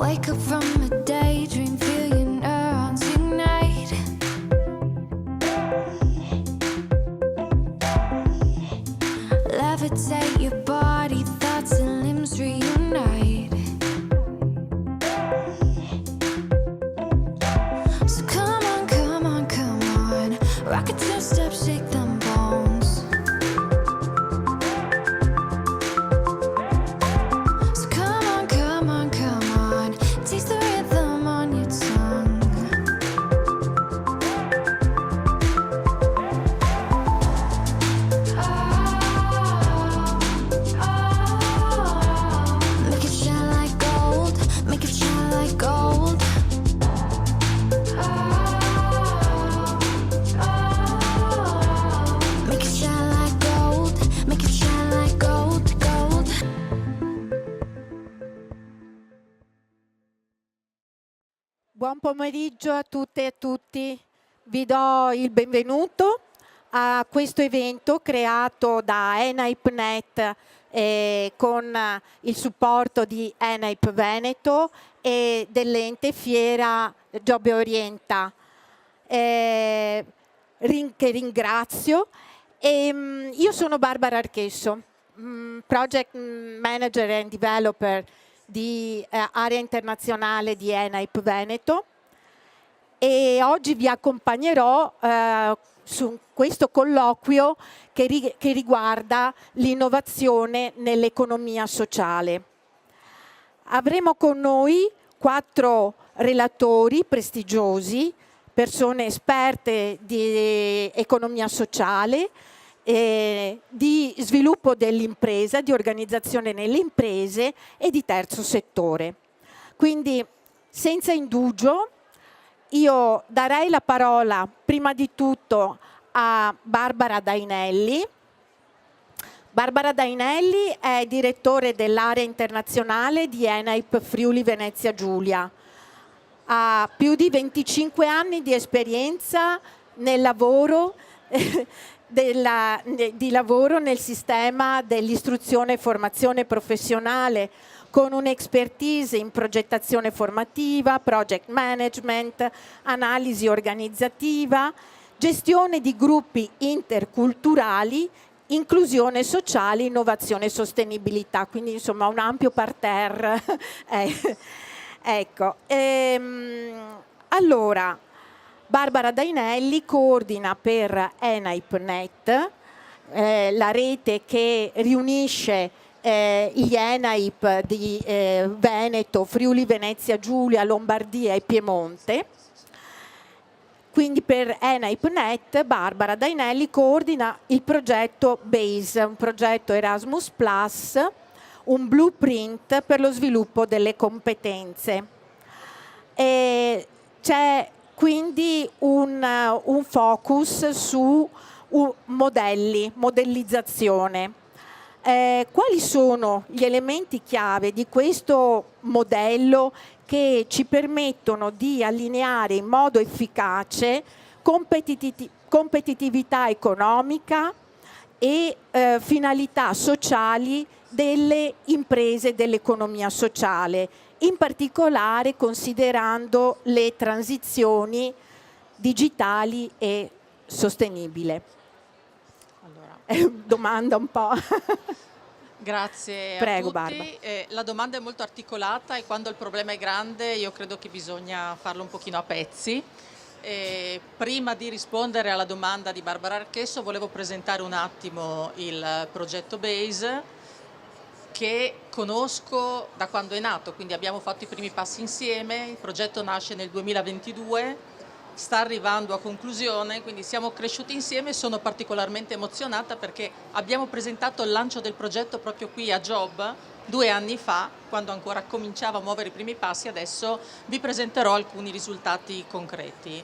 Wake up from a daydream, feel your neurons ignite. Levitate your body, thoughts and limbs reunite. So come on, come on, come on, rock it two-step, shake them bones. So come on, come on, come on, taste the rhythm on your tongue. Make it shine like gold, make it shine like gold. Make it shine like gold, make it shine like gold, gold. Buon pomeriggio a tutte e a tutti. Vi do il benvenuto a questo evento creato da ENAIP-Net con il supporto di ENAIP Veneto e dell'ente Fiera Giobbe Orienta, che ringrazio. Io sono Barbara Archesso, Project Manager and Developer di area internazionale di ENAIP Veneto, e oggi vi accompagnerò su questo colloquio che riguarda l'innovazione nell'economia sociale. Avremo con noi 4 relatori prestigiosi, persone esperte di economia sociale, di sviluppo dell'impresa, di organizzazione nelle imprese e di terzo settore. Quindi, senza indugio, io darei la parola prima di tutto a Barbara Dainelli. Barbara Dainelli è direttore dell'area internazionale di ENAIP Friuli Venezia Giulia. Ha più di 25 anni di esperienza nel lavoro di lavoro nel sistema dell'istruzione e formazione professionale, con un'expertise in progettazione formativa, project management, analisi organizzativa, gestione di gruppi interculturali, inclusione sociale, innovazione e sostenibilità. Quindi insomma un ampio parterre. Ecco. Allora, Barbara Dainelli coordina per ENAIP-Net, la rete che riunisce gli ENAIP di Veneto, Friuli Venezia Giulia, Lombardia e Piemonte. Quindi per ENAIP-Net Barbara Dainelli coordina il progetto BASE, un progetto Erasmus+, un blueprint per lo sviluppo delle competenze. C'è quindi un focus su modellizzazione. Quali sono gli elementi chiave di questo modello che ci permettono di allineare in modo efficace competitività economica e finalità sociali delle imprese dell'economia sociale, in particolare considerando le transizioni digitali e sostenibili? Allora, è una domanda un po'. Grazie Prego, a tutti. Barbara. La domanda è molto articolata e quando il problema è grande io credo che bisogna farlo un pochino a pezzi. Prima di rispondere alla domanda di Barbara Archesso volevo presentare un attimo il progetto BASE, che conosco da quando è nato, quindi abbiamo fatto i primi passi insieme. Il progetto nasce nel 2022, sta arrivando a conclusione, quindi siamo cresciuti insieme e sono particolarmente emozionata perché abbiamo presentato il lancio del progetto proprio qui a Job 2 anni fa, quando ancora cominciava a muovere i primi passi. Adesso vi presenterò alcuni risultati concreti.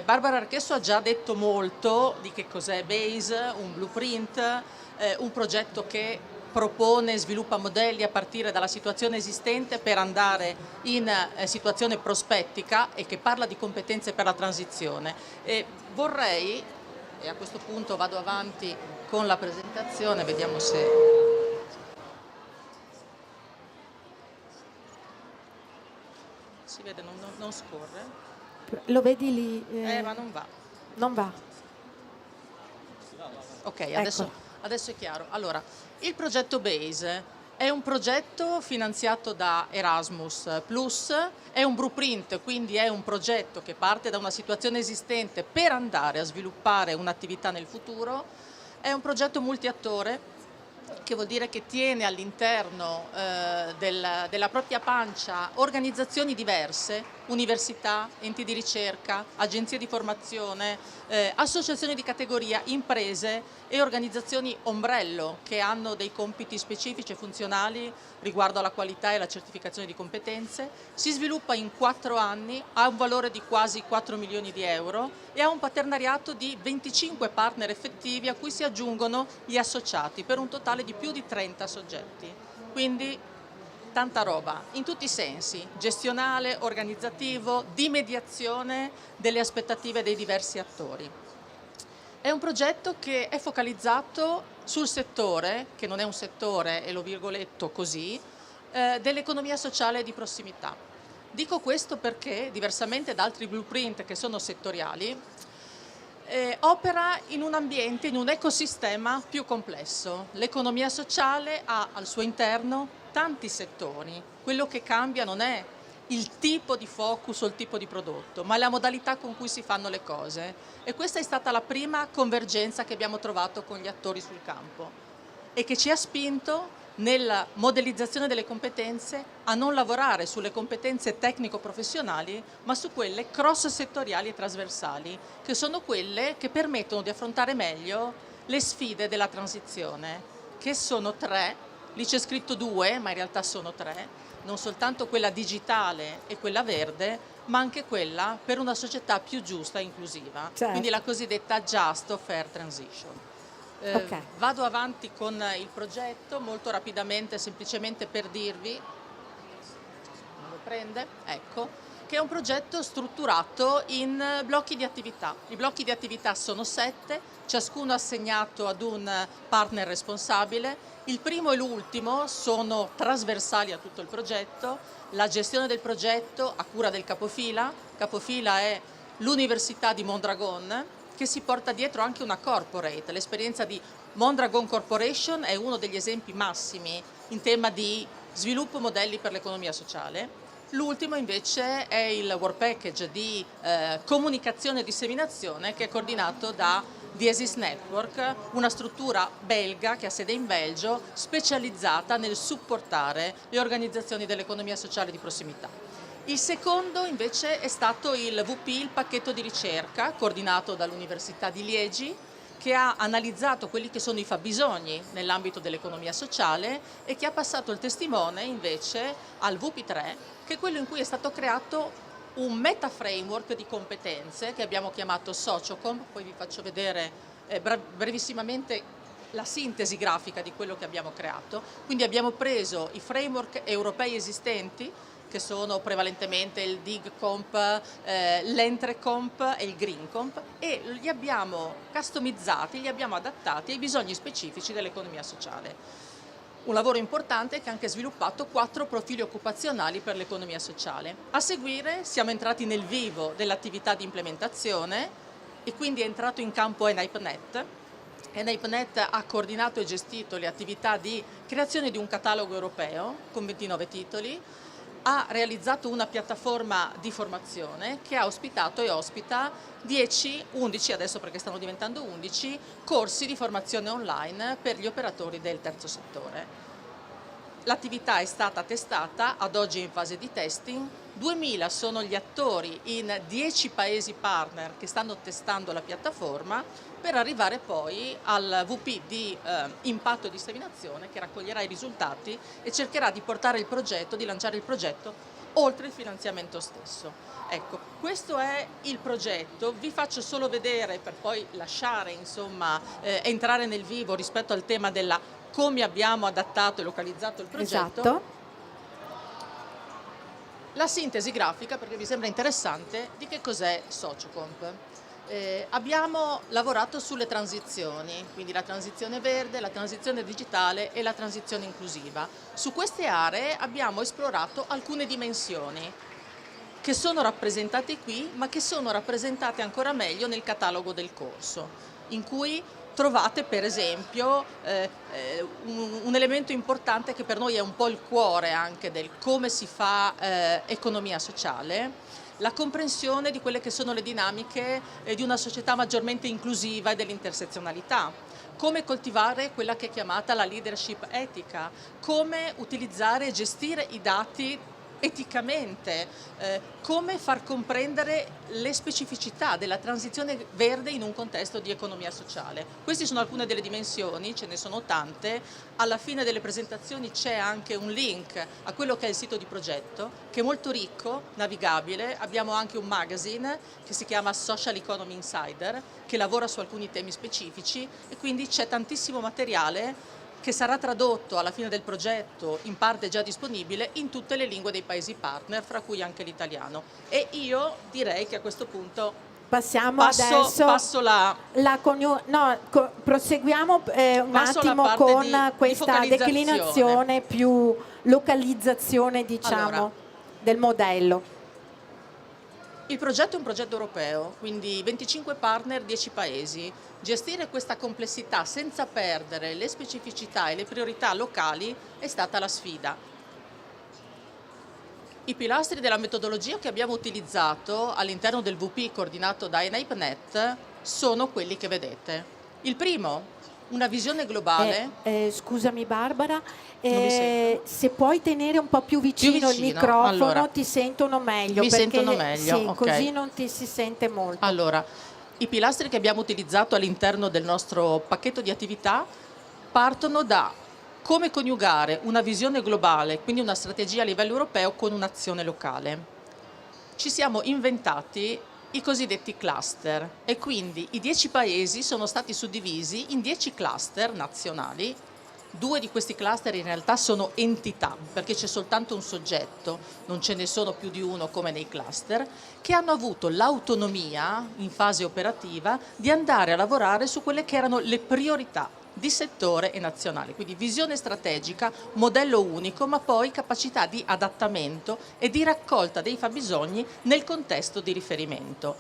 Barbara Archesso ha già detto molto di che cos'è BASE, un blueprint, un progetto che propone e sviluppa modelli a partire dalla situazione esistente per andare in situazione prospettica e che parla di competenze per la transizione. Vorrei, e a questo punto vado avanti con la presentazione, vediamo se... non scorre. Lo vedi lì? Ma non va. Non va. Ok, Ecco. adesso è chiaro. Allora, il progetto BASE è un progetto finanziato da Erasmus Plus, è un blueprint, quindi è un progetto che parte da una situazione esistente per andare a sviluppare un'attività nel futuro. È un progetto multiattore, che vuol dire che tiene all'interno della propria pancia organizzazioni diverse, università, enti di ricerca, agenzie di formazione, associazioni di categoria, imprese e organizzazioni ombrello che hanno dei compiti specifici e funzionali riguardo alla qualità e alla certificazione di competenze. Si sviluppa in 4 anni, ha un valore di quasi 4 milioni di euro e ha un partenariato di 25 partner effettivi a cui si aggiungono gli associati per un totale di più di 30 soggetti. Quindi tanta roba, in tutti i sensi, gestionale, organizzativo, di mediazione delle aspettative dei diversi attori. È un progetto che è focalizzato sul settore, che non è un settore, e lo virgoletto così, dell'economia sociale di prossimità. Dico questo perché, diversamente da altri blueprint che sono settoriali, opera in un ambiente, in un ecosistema più complesso. L'economia sociale ha al suo interno tanti settori. Quello che cambia non è il tipo di focus o il tipo di prodotto, ma la modalità con cui si fanno le cose. E questa è stata la prima convergenza che abbiamo trovato con gli attori sul campo e che ci ha spinto nella modellizzazione delle competenze a non lavorare sulle competenze tecnico-professionali, ma su quelle cross-settoriali e trasversali, che sono quelle che permettono di affrontare meglio le sfide della transizione, che sono 3, lì c'è scritto 2, ma in realtà sono 3, non soltanto quella digitale e quella verde, ma anche quella per una società più giusta e inclusiva, Certo. quindi la cosiddetta Just or Fair Transition. Ok. Vado avanti con il progetto molto rapidamente, semplicemente per dirvi, non lo prende? Ecco, che è un progetto strutturato in blocchi di attività. I blocchi di attività sono 7, ciascuno assegnato ad un partner responsabile. Il primo e l'ultimo sono trasversali a tutto il progetto. La gestione del progetto a cura del capofila. Capofila è l'Università di Mondragon, che si porta dietro anche una corporate. L'esperienza di Mondragon Corporation è uno degli esempi massimi in tema di sviluppo modelli per l'economia sociale. L'ultimo invece è il work package di comunicazione e disseminazione che è coordinato da Diesis Network, una struttura belga che ha sede in Belgio, specializzata nel supportare le organizzazioni dell'economia sociale di prossimità. Il secondo invece è stato il VP, il pacchetto di ricerca, coordinato dall'Università di Liegi, che ha analizzato quelli che sono i fabbisogni nell'ambito dell'economia sociale e che ha passato il testimone invece al VP3, che è quello in cui è stato creato un meta framework di competenze che abbiamo chiamato Sociocom. Poi vi faccio vedere brevissimamente la sintesi grafica di quello che abbiamo creato. Quindi abbiamo preso i framework europei esistenti, che sono prevalentemente il DIGCOMP, l'ENTRECOMP e il GreenComp, e li abbiamo customizzati, li abbiamo adattati ai bisogni specifici dell'economia sociale. Un lavoro importante che ha anche sviluppato 4 profili occupazionali per l'economia sociale. A seguire siamo entrati nel vivo dell'attività di implementazione e quindi è entrato in campo ENAIPNet. ENAIPNet ha coordinato e gestito le attività di creazione di un catalogo europeo con 29 titoli, ha realizzato una piattaforma di formazione che ha ospitato e ospita 11 adesso perché stanno diventando 11, corsi di formazione online per gli operatori del terzo settore. L'attività è stata testata, ad oggi è in fase di testing, 2000 sono gli attori in 10 paesi partner che stanno testando la piattaforma per arrivare poi al VP di impatto e disseminazione che raccoglierà i risultati e cercherà di portare il progetto, di lanciare il progetto oltre il finanziamento stesso. Ecco, questo è il progetto, vi faccio solo vedere per poi lasciare, insomma, entrare nel vivo rispetto al tema della come abbiamo adattato e localizzato il progetto. Esatto. La sintesi grafica, perché mi sembra interessante, di che cos'è Sociocomp. Abbiamo lavorato sulle transizioni, quindi la transizione verde, la transizione digitale e la transizione inclusiva. Su queste aree abbiamo esplorato alcune dimensioni che sono rappresentate qui, ma che sono rappresentate ancora meglio nel catalogo del corso, in cui trovate per esempio un elemento importante che per noi è un po' il cuore anche del come si fa economia sociale, la comprensione di quelle che sono le dinamiche di una società maggiormente inclusiva e dell'intersezionalità, come coltivare quella che è chiamata la leadership etica, come utilizzare e gestire i dati eticamente, come far comprendere le specificità della transizione verde in un contesto di economia sociale. Queste sono alcune delle dimensioni, ce ne sono tante. Alla fine delle presentazioni c'è anche un link a quello che è il sito di progetto, che è molto ricco, navigabile. Abbiamo anche un magazine che si chiama Social Economy Insider, che lavora su alcuni temi specifici, e quindi c'è tantissimo materiale che sarà tradotto alla fine del progetto, in parte già disponibile, in tutte le lingue dei paesi partner, fra cui anche l'italiano. E io direi che a questo punto proseguiamo un passo alla attimo parte con di questa focalizzazione. declinazione più localizzazione, diciamo, Allora, del modello. il progetto è un progetto europeo, quindi 25 partner, 10 paesi. Gestire questa complessità senza perdere le specificità e le priorità locali è stata la sfida. I pilastri della metodologia che abbiamo utilizzato all'interno del VP coordinato da ENAIPNet sono quelli che vedete. Il primo, una visione globale. Scusami Barbara, Non mi sento. se puoi tenere un po' più vicino il microfono, allora. ti sentono meglio. Mi perché, sentono meglio, sì, ok. così non ti si sente molto. Allora, i pilastri che abbiamo utilizzato all'interno del nostro pacchetto di attività partono da come coniugare una visione globale, quindi una strategia a livello europeo, con un'azione locale. Ci siamo inventati i cosiddetti cluster e quindi i 10 paesi sono stati suddivisi in 10 cluster nazionali. 2 di questi cluster in realtà sono entità, perché c'è soltanto un soggetto, non ce ne sono più di uno come nei cluster, che hanno avuto l'autonomia in fase operativa di andare a lavorare su quelle che erano le priorità di settore e nazionale, quindi visione strategica, modello unico, ma poi capacità di adattamento e di raccolta dei fabbisogni nel contesto di riferimento.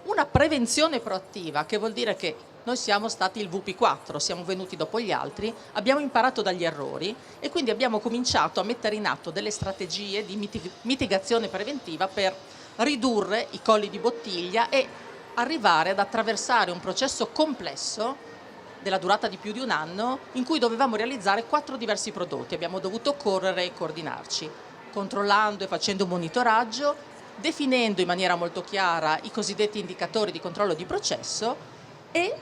Una prevenzione proattiva, che vuol dire che noi siamo stati il VP4, siamo venuti dopo gli altri, abbiamo imparato dagli errori e quindi abbiamo cominciato a mettere in atto delle strategie di mitigazione preventiva per ridurre i colli di bottiglia e arrivare ad attraversare un processo complesso della durata di più di un anno, in cui dovevamo realizzare 4 diversi prodotti. Abbiamo dovuto correre e coordinarci, controllando e facendo un monitoraggio, definendo in maniera molto chiara i cosiddetti indicatori di controllo di processo e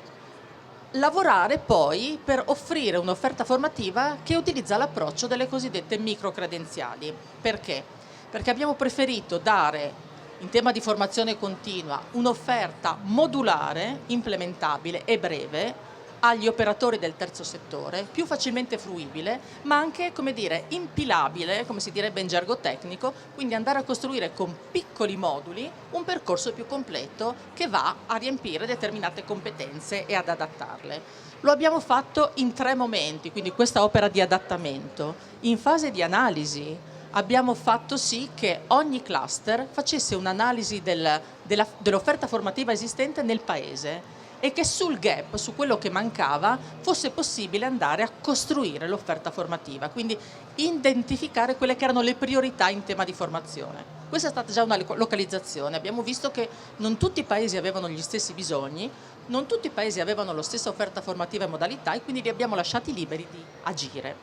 lavorare poi per offrire un'offerta formativa che utilizza l'approccio delle cosiddette microcredenziali. Perché? Perché abbiamo preferito dare, in tema di formazione continua, un'offerta modulare, implementabile e breve agli operatori del terzo settore, più facilmente fruibile, ma anche, come dire, impilabile, come si direbbe in gergo tecnico, quindi andare a costruire con piccoli moduli un percorso più completo che va a riempire determinate competenze e ad adattarle. Lo abbiamo fatto in 3 momenti, quindi questa opera di adattamento. In fase di analisi abbiamo fatto sì che ogni cluster facesse un'analisi dell'offerta formativa esistente nel paese e che sul gap, su quello che mancava, fosse possibile andare a costruire l'offerta formativa, quindi identificare quelle che erano le priorità in tema di formazione. Questa è stata già una localizzazione. Abbiamo visto che non tutti i paesi avevano gli stessi bisogni, non tutti i paesi avevano la stessa offerta formativa e modalità, e quindi li abbiamo lasciati liberi di agire.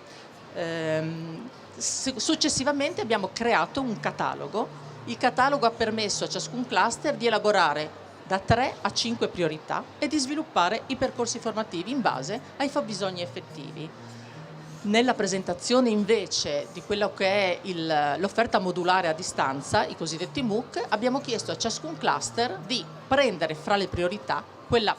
Successivamente abbiamo creato un catalogo. Il catalogo ha permesso a ciascun cluster di elaborare da 3 a 5 priorità e di sviluppare i percorsi formativi in base ai fabbisogni effettivi. Nella presentazione invece di quello che è l'offerta modulare a distanza, i cosiddetti MOOC, abbiamo chiesto a ciascun cluster di prendere fra le priorità quella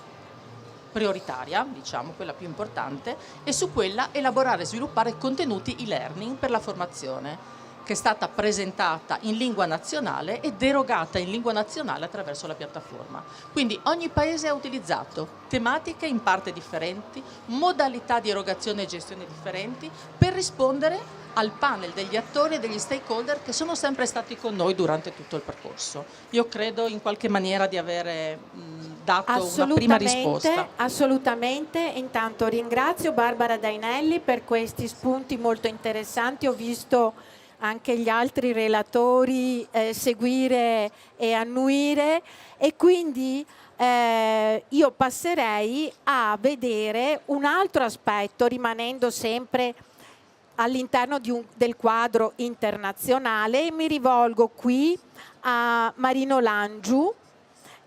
prioritaria, diciamo quella più importante, e su quella elaborare e sviluppare contenuti e-learning per la formazione, che è stata presentata in lingua nazionale e derogata in lingua nazionale attraverso la piattaforma. Quindi ogni paese ha utilizzato tematiche in parte differenti, modalità di erogazione e gestione differenti per rispondere al panel degli attori e degli stakeholder che sono sempre stati con noi durante tutto il percorso. Io credo in qualche maniera di avere dato una prima risposta. Assolutamente, intanto ringrazio Barbara Dainelli per questi spunti molto interessanti. Ho visto anche gli altri relatori seguire e annuire, e quindi io passerei a vedere un altro aspetto, rimanendo sempre all'interno del quadro internazionale. Mi rivolgo qui a Marino Langiu,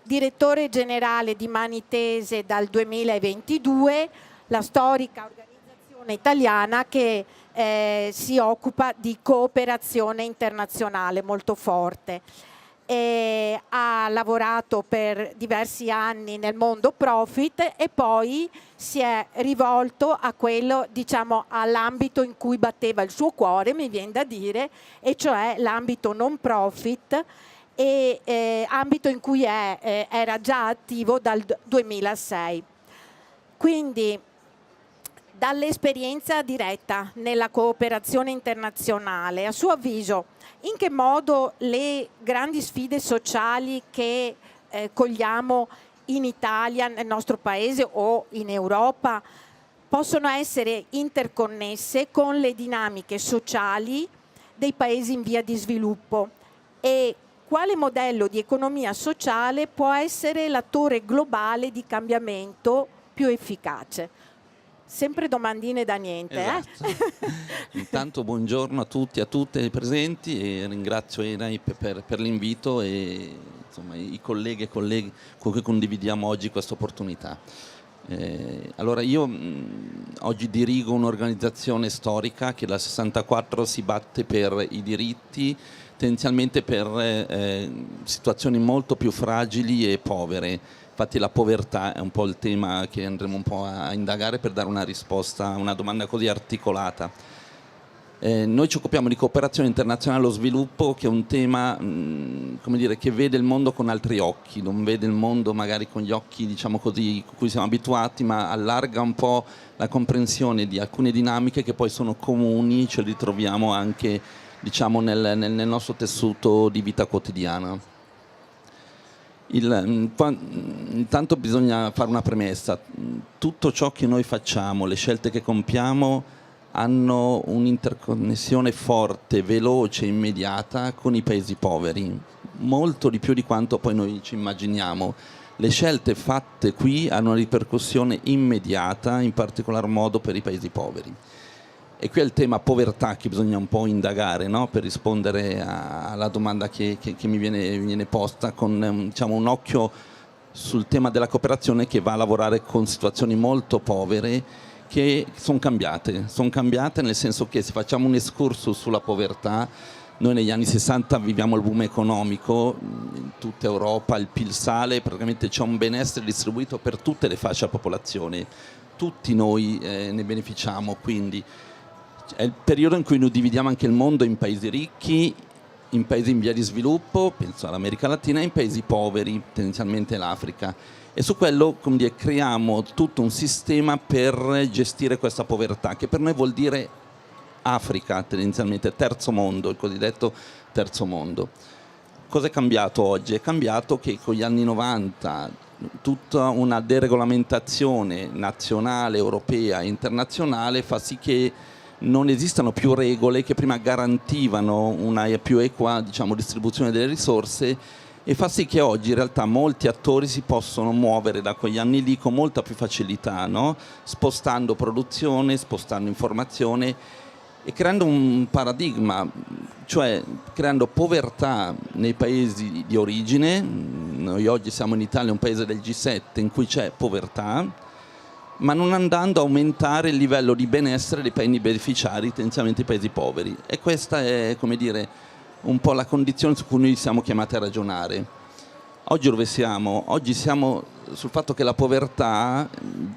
direttore generale di Manitese dal 2022, la storica organizzazione italiana che si occupa di cooperazione internazionale molto forte. Ha lavorato per diversi anni nel mondo profit e poi si è rivolto a quello, diciamo, all'ambito in cui batteva il suo cuore, mi viene da dire, e cioè l'ambito non profit, ambito in cui era già attivo dal 2006. Quindi, dall'esperienza diretta nella cooperazione internazionale, a suo avviso, in che modo le grandi sfide sociali che cogliamo in Italia, nel nostro paese o in Europa, possono essere interconnesse con le dinamiche sociali dei paesi in via di sviluppo, e quale modello di economia sociale può essere l'attore globale di cambiamento più efficace? Sempre domandine da niente. Esatto. Intanto buongiorno a tutti e a tutte i presenti, e ringrazio ENAI per l'invito e insomma, i colleghi e colleghi con cui condividiamo oggi questa opportunità. Allora io oggi dirigo un'organizzazione storica che dal 64 si batte per i diritti, tendenzialmente per situazioni molto più fragili e povere. Infatti la povertà è un po' il tema che andremo un po' a indagare per dare una risposta a una domanda così articolata. Noi ci occupiamo di cooperazione internazionale allo sviluppo, che è un tema come dire, che vede il mondo con altri occhi, non vede il mondo magari con gli occhi, diciamo così, a cui siamo abituati, ma allarga un po' la comprensione di alcune dinamiche che poi sono comuni, ce li troviamo anche, diciamo, nel nostro tessuto di vita quotidiana. Intanto bisogna fare una premessa: tutto ciò che noi facciamo, le scelte che compiamo, hanno un'interconnessione forte, veloce, immediata con i paesi poveri, molto di più di quanto poi noi ci immaginiamo. Le scelte fatte qui hanno una ripercussione immediata, in particolar modo per i paesi poveri. E qui è il tema povertà che bisogna un po' indagare, no? Per rispondere alla domanda che mi viene posta, con diciamo, un occhio sul tema della cooperazione, che va a lavorare con situazioni molto povere che sono cambiate nel senso che, se facciamo un excursus sulla povertà, noi negli anni 60 viviamo il boom economico in tutta Europa, il PIL sale, praticamente c'è un benessere distribuito per tutte le fasce della popolazione, tutti noi ne beneficiamo, quindi è il periodo in cui noi dividiamo anche il mondo in paesi ricchi, in paesi in via di sviluppo, penso all'America Latina, e in paesi poveri, tendenzialmente l'Africa. E su quello, come dire, creiamo tutto un sistema per gestire questa povertà, che per noi vuol dire Africa, tendenzialmente terzo mondo, il cosiddetto terzo mondo. Cosa è cambiato oggi? È cambiato che con gli anni 90 tutta una deregolamentazione nazionale, europea e internazionale fa sì che non esistano più regole che prima garantivano una più equa, diciamo, distribuzione delle risorse, e fa sì che oggi in realtà molti attori si possono muovere da quegli anni lì con molta più facilità, no? Spostando produzione, spostando informazione e creando un paradigma, cioè creando povertà nei paesi di origine. Noi oggi siamo in Italia, un paese del G7 in cui c'è povertà, ma non andando a aumentare il livello di benessere dei paesi beneficiari, tendenzialmente i paesi poveri. E questa è, come dire, un po' la condizione su cui noi siamo chiamati a ragionare. Oggi dove siamo? Oggi siamo sul fatto che la povertà,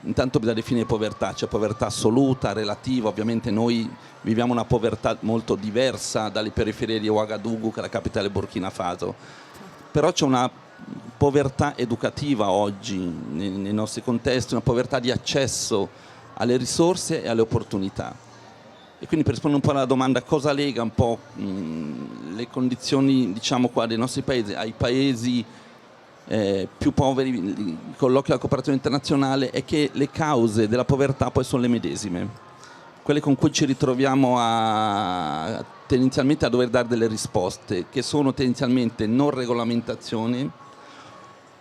intanto bisogna definire povertà, c'è povertà assoluta, relativa, ovviamente noi viviamo una povertà molto diversa dalle periferie di Ouagadougou, che è la capitale Burkina Faso, però c'è una povertà educativa oggi nei nostri contesti, una povertà di accesso alle risorse e alle opportunità. E quindi per rispondere un po' alla domanda cosa lega un po' le condizioni, diciamo qua, dei nostri paesi ai paesi più poveri con l'occhio alla cooperazione internazionale, è che le cause della povertà poi sono le medesime, quelle con cui ci ritroviamo tendenzialmente a dover dare delle risposte, che sono tendenzialmente non regolamentazione,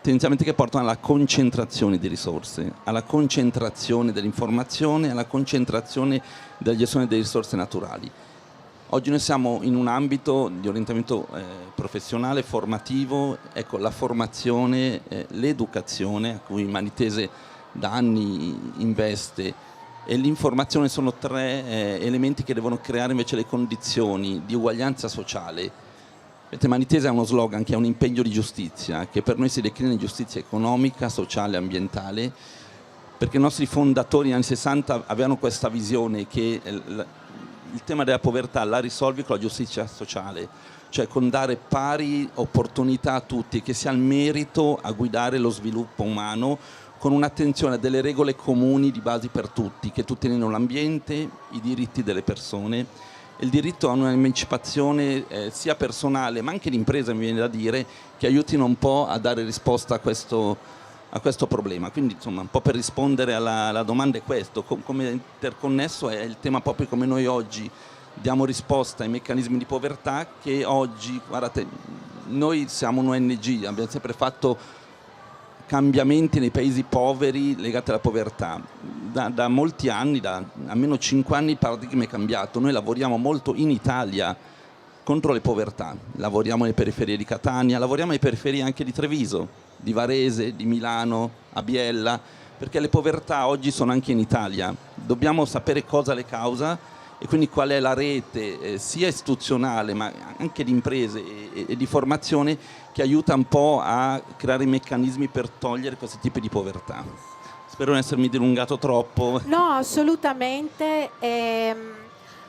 tendenzialmente che portano alla concentrazione di risorse, alla concentrazione dell'informazione, alla concentrazione della gestione delle risorse naturali. Oggi noi siamo in un ambito di orientamento professionale, formativo, ecco, la formazione, l'educazione, a cui Manitese da anni investe, e l'informazione sono tre elementi che devono creare invece le condizioni di uguaglianza sociale. Manitese ha uno slogan che è un impegno di giustizia, che per noi si declina in giustizia economica, sociale, ambientale, perché i nostri fondatori negli anni 60 avevano questa visione che il tema della povertà la risolvi con la giustizia sociale, cioè con dare pari opportunità a tutti, che sia il merito a guidare lo sviluppo umano, con un'attenzione a delle regole comuni di base per tutti, che tutelino l'ambiente, i diritti delle persone, il diritto a un'emancipazione sia personale ma anche l'impresa, mi viene da dire, che aiutino un po' a dare risposta a questo problema. Quindi insomma, un po' per rispondere alla domanda è questo, come interconnesso è il tema proprio come noi oggi diamo risposta ai meccanismi di povertà, che oggi, guardate, noi siamo un ONG, abbiamo sempre fatto cambiamenti nei paesi poveri legati alla povertà. Da molti anni, da almeno 5 anni, il paradigma è cambiato. Noi lavoriamo molto in Italia contro le povertà, lavoriamo nelle periferie di Catania, lavoriamo nelle periferie anche di Treviso, di Varese, di Milano, a Biella, perché le povertà oggi sono anche in Italia. Dobbiamo sapere cosa le causa e quindi qual è la rete sia istituzionale ma anche di imprese e di formazione che aiuta un po' a creare meccanismi per togliere questi tipi di povertà. Spero non essermi dilungato troppo. No, assolutamente.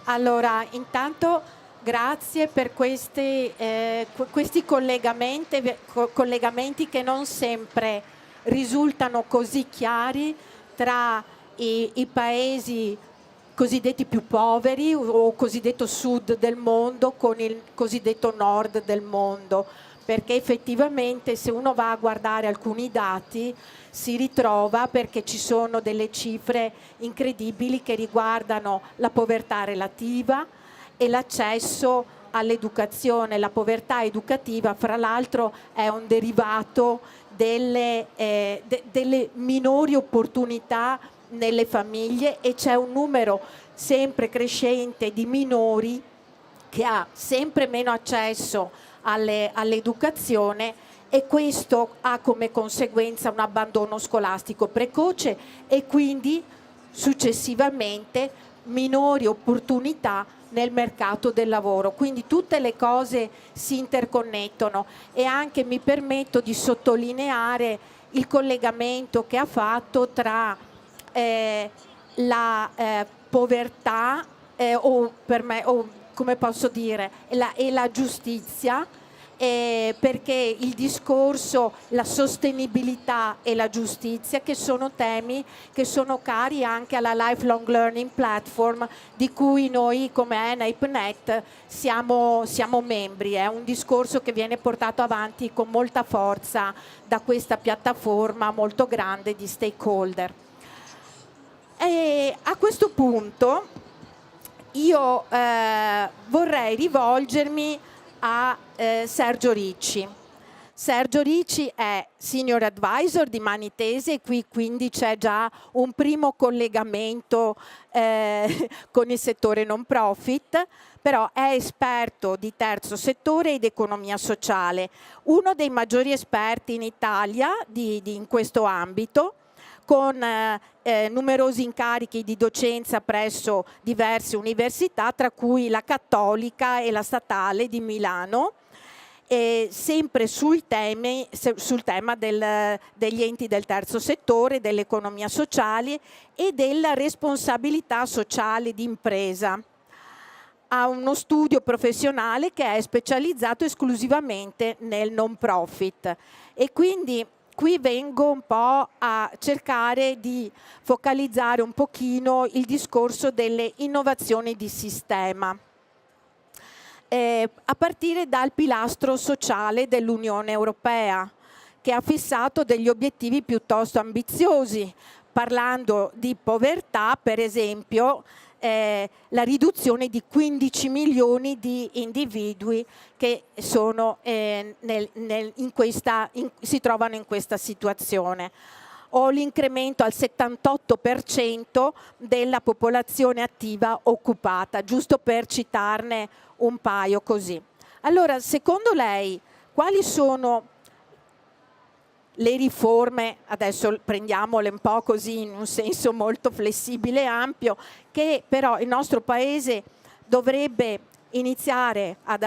Allora, intanto grazie per questi collegamenti che non sempre risultano così chiari tra i paesi cosiddetti più poveri o cosiddetto sud del mondo con il cosiddetto nord del mondo, perché effettivamente se uno va a guardare alcuni dati si ritrova, perché ci sono delle cifre incredibili che riguardano la povertà relativa e l'accesso all'educazione. La povertà educativa, fra l'altro, è un derivato delle minori opportunità nelle famiglie, e c'è un numero sempre crescente di minori che ha sempre meno accesso all'educazione, e questo ha come conseguenza un abbandono scolastico precoce e quindi successivamente minori opportunità nel mercato del lavoro. Quindi tutte le cose si interconnettono, e anche mi permetto di sottolineare il collegamento che ha fatto tra la povertà o come posso dire, e la giustizia, perché il discorso, la sostenibilità e la giustizia, che sono temi che sono cari anche alla Lifelong Learning Platform, di cui noi come ENAIP-Net siamo membri. È un discorso che viene portato avanti con molta forza da questa piattaforma molto grande di stakeholder. E a questo punto io vorrei rivolgermi a Sergio Ricci. Sergio Ricci è Senior Advisor di Manitese, e qui quindi c'è già un primo collegamento con il settore non profit, però è esperto di terzo settore ed economia sociale, uno dei maggiori esperti in Italia in questo ambito, con numerosi incarichi di docenza presso diverse università, tra cui la Cattolica e la Statale di Milano, sempre sul tema degli enti del terzo settore, dell'economia sociale e della responsabilità sociale di impresa. Ha uno studio professionale che è specializzato esclusivamente nel non profit, e quindi qui vengo un po' a cercare di focalizzare un pochino il discorso delle innovazioni di sistema, a partire dal pilastro sociale dell'Unione Europea, che ha fissato degli obiettivi piuttosto ambiziosi, parlando di povertà, per esempio, la riduzione di 15 milioni di individui che sono, si trovano in questa situazione, o l'incremento al 78% della popolazione attiva occupata, giusto per citarne un paio così. Allora, secondo lei, quali sono le riforme, adesso prendiamole un po' così in un senso molto flessibile e ampio, che però il nostro Paese dovrebbe iniziare ad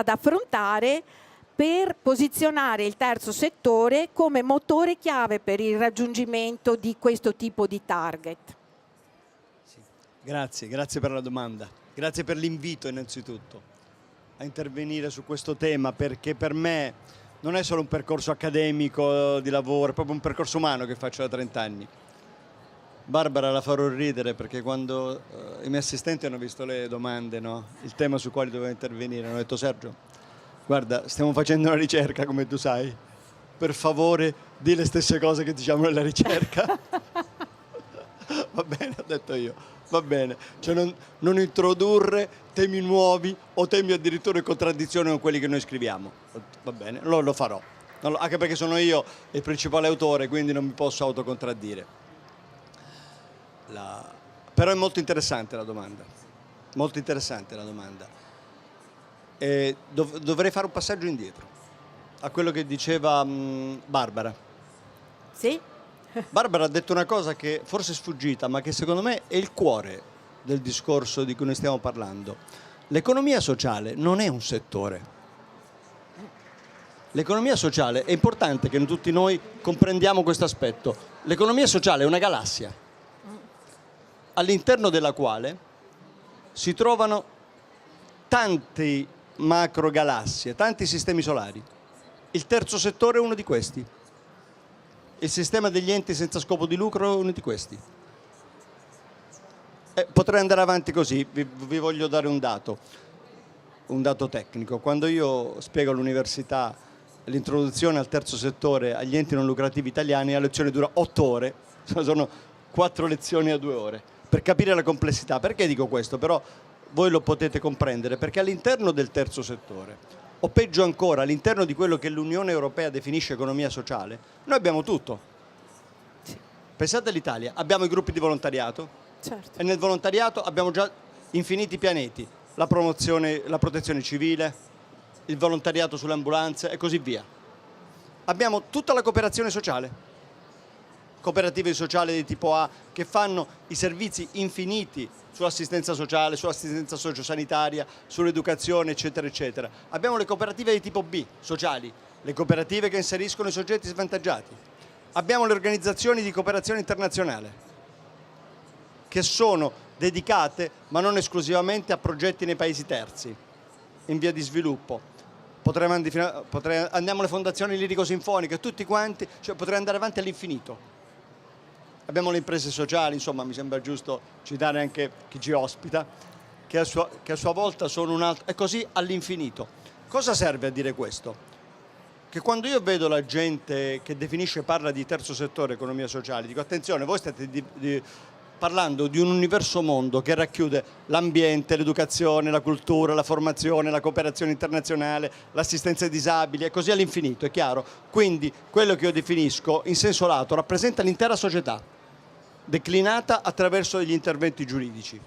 affrontare per posizionare il terzo settore come motore chiave per il raggiungimento di questo tipo di target? Grazie per la domanda, grazie per l'invito innanzitutto a intervenire su questo tema, perché per me non è solo un percorso accademico di lavoro, è proprio un percorso umano che faccio da 30 anni. Barbara la farò ridere perché quando i miei assistenti hanno visto le domande, no? Il tema su quale dovevo intervenire, hanno detto: Sergio, guarda, stiamo facendo una ricerca, come tu sai, per favore di le stesse cose che diciamo nella ricerca. Va bene, ho detto io, va bene, cioè non introdurre temi nuovi o temi addirittura in contraddizione con quelli che noi scriviamo. Va bene, lo farò, anche perché sono io il principale autore, quindi non mi posso autocontradire. Però è molto interessante la domanda, molto interessante la domanda. Dovrei fare un passaggio indietro a quello che diceva Barbara. Sì? Barbara ha detto una cosa che forse è sfuggita, ma che secondo me è il cuore del discorso di cui noi stiamo parlando. L'economia sociale non è un settore. L'economia sociale, è importante che tutti noi comprendiamo questo aspetto. L'economia sociale è una galassia all'interno della quale si trovano tanti macrogalassie, tanti sistemi solari. Il terzo settore è uno di questi. Il sistema degli enti senza scopo di lucro è uno di questi. Potrei andare avanti così, vi voglio dare un dato tecnico. Quando io spiego all'università l'introduzione al terzo settore agli enti non lucrativi italiani, la lezione dura 8 ore, sono 4 lezioni a 2 ore, per capire la complessità. Perché dico questo? Però voi lo potete comprendere, perché all'interno del terzo settore, o peggio ancora all'interno di quello che l'Unione Europea definisce economia sociale, noi abbiamo tutto. Pensate all'Italia, abbiamo i gruppi di volontariato, Certo. e nel volontariato abbiamo già infiniti pianeti, la promozione, la protezione civile, il volontariato sulle ambulanze e così via. Abbiamo tutta la cooperazione sociale, cooperative sociali di tipo A che fanno i servizi infiniti sull'assistenza sociale, sull'assistenza sociosanitaria, sull'educazione, eccetera, eccetera. Abbiamo le cooperative di tipo B, sociali, le cooperative che inseriscono i soggetti svantaggiati. Abbiamo le organizzazioni di cooperazione internazionale, che sono dedicate, ma non esclusivamente, a progetti nei paesi terzi, in via di sviluppo. Andiamo alle fondazioni lirico-sinfoniche, tutti quanti, cioè potrei andare avanti all'infinito. Abbiamo le imprese sociali, insomma, mi sembra giusto citare anche chi ci ospita, che a sua volta sono un altro, e così all'infinito. Cosa serve a dire questo? Che quando io vedo la gente che definisce e parla di terzo settore, economia sociale, dico: attenzione, voi state parlando di un universo mondo che racchiude l'ambiente, l'educazione, la cultura, la formazione, la cooperazione internazionale, l'assistenza ai disabili e così all'infinito, è chiaro? Quindi quello che io definisco in senso lato rappresenta l'intera società, declinata attraverso degli interventi giuridici,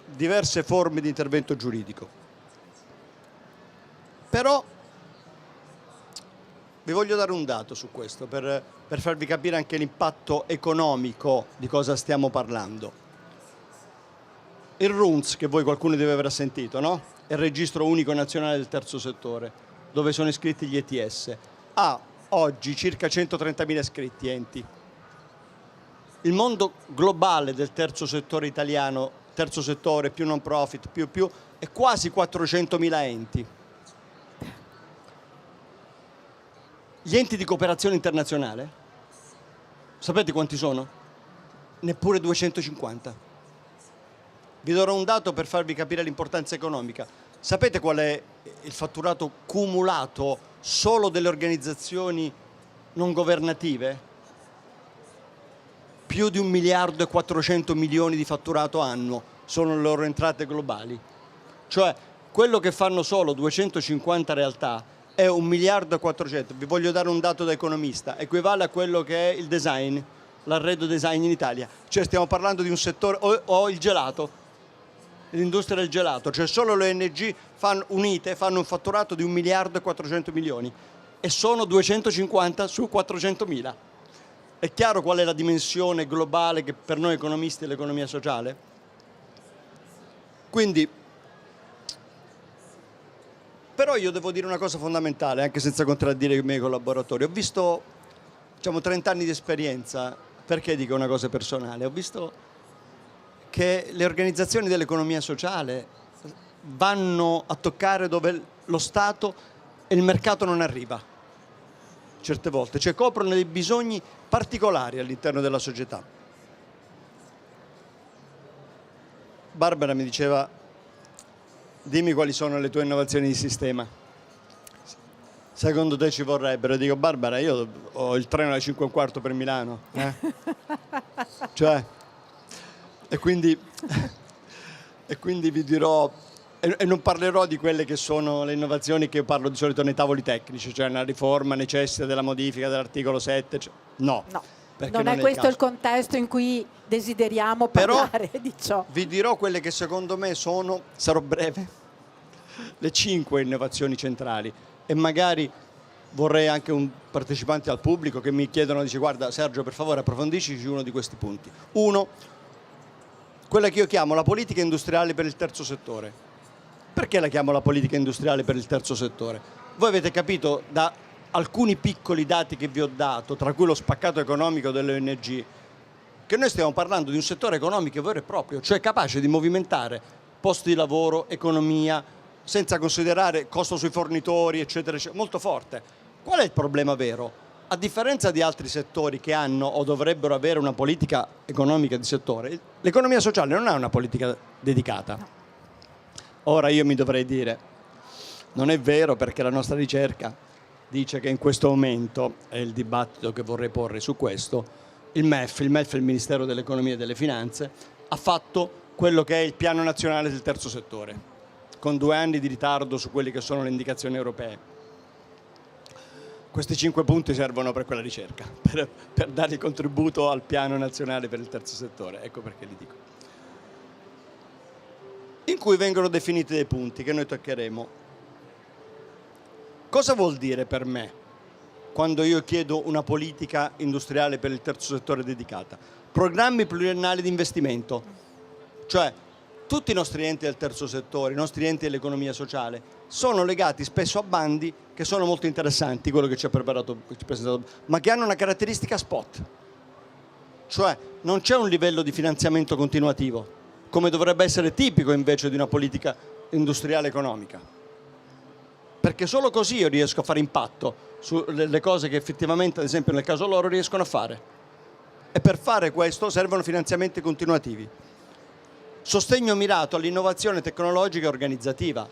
diverse forme di intervento giuridico. Però vi voglio dare un dato su questo per farvi capire anche l'impatto economico di cosa stiamo parlando. Il RUNTS, che voi qualcuno deve aver sentito, no? È il registro unico nazionale del terzo settore, dove sono iscritti gli ETS. Ha oggi circa 130.000 iscritti enti. Il mondo globale del terzo settore italiano, terzo settore più non profit, più, è quasi 400.000 enti. Gli enti di cooperazione internazionale, sapete quanti sono? Neppure 250. Vi darò un dato per farvi capire l'importanza economica. Sapete qual è il fatturato cumulato solo delle organizzazioni non governative? Più di 1 miliardo e 400 milioni di fatturato annuo sono le loro entrate globali. Cioè, quello che fanno solo 250 realtà è 1 miliardo e 400. Vi voglio dare un dato da economista, equivale a quello che è il design, l'arredo design in Italia. Cioè stiamo parlando di un settore, o il gelato, l'industria del gelato, cioè solo le ONG unite fanno un fatturato di 1 miliardo e 400 milioni e sono 250 su 400.000. È chiaro qual è la dimensione globale che per noi economisti è l'economia sociale? Quindi, però io devo dire una cosa fondamentale, anche senza contraddire i miei collaboratori. Ho visto, 30 anni di esperienza, perché dico una cosa personale? Ho visto che le organizzazioni dell'economia sociale vanno a toccare dove lo Stato e il mercato non arriva, certe volte, cioè coprono dei bisogni particolari all'interno della società. Barbara mi diceva, dimmi quali sono le tue innovazioni di sistema. Secondo te ci vorrebbero? Dico, Barbara, io ho il treno alle 5:15 per Milano. Cioè, e quindi vi dirò, e non parlerò di quelle che sono le innovazioni che io parlo di solito nei tavoli tecnici, cioè una riforma necessita della modifica dell'articolo 7. No. Non è questo il contesto in cui desideriamo parlare di ciò. Vi dirò quelle che secondo me sono, sarò breve, le 5 innovazioni centrali. E magari vorrei anche un partecipante al pubblico che mi chiedono, dice, guarda Sergio, per favore approfondisci uno di questi punti. 1, quella che io chiamo la politica industriale per il terzo settore. Perché la chiamo la politica industriale per il terzo settore? Voi avete capito da alcuni piccoli dati che vi ho dato, tra cui lo spaccato economico delle ONG, che noi stiamo parlando di un settore economico vero e proprio, cioè capace di movimentare posti di lavoro, economia, senza considerare costo sui fornitori, eccetera, eccetera, molto forte. Qual è il problema vero? A differenza di altri settori che hanno o dovrebbero avere una politica economica di settore, l'economia sociale non ha una politica dedicata. Ora io mi dovrei dire, non è vero, perché la nostra ricerca dice che in questo momento, è il dibattito che vorrei porre su questo, il MEF è il Ministero dell'Economia e delle Finanze, ha fatto quello che è il Piano Nazionale del Terzo Settore, con 2 anni di ritardo su quelle che sono le indicazioni europee. Questi 5 punti servono per quella ricerca, per dare il contributo al Piano Nazionale per il Terzo Settore, ecco perché li dico. In cui vengono definiti dei punti che noi toccheremo. Cosa vuol dire per me quando io chiedo una politica industriale per il terzo settore dedicata? Programmi pluriennali di investimento, cioè tutti i nostri enti del terzo settore, i nostri enti dell'economia sociale, sono legati spesso a bandi che sono molto interessanti, quello che ci ha presentato, ma che hanno una caratteristica spot, cioè non c'è un livello di finanziamento continuativo, come dovrebbe essere tipico invece di una politica industriale economica. Perché solo così io riesco a fare impatto sulle cose che effettivamente, ad esempio nel caso loro, riescono a fare. E per fare questo servono finanziamenti continuativi. Sostegno mirato all'innovazione tecnologica e organizzativa,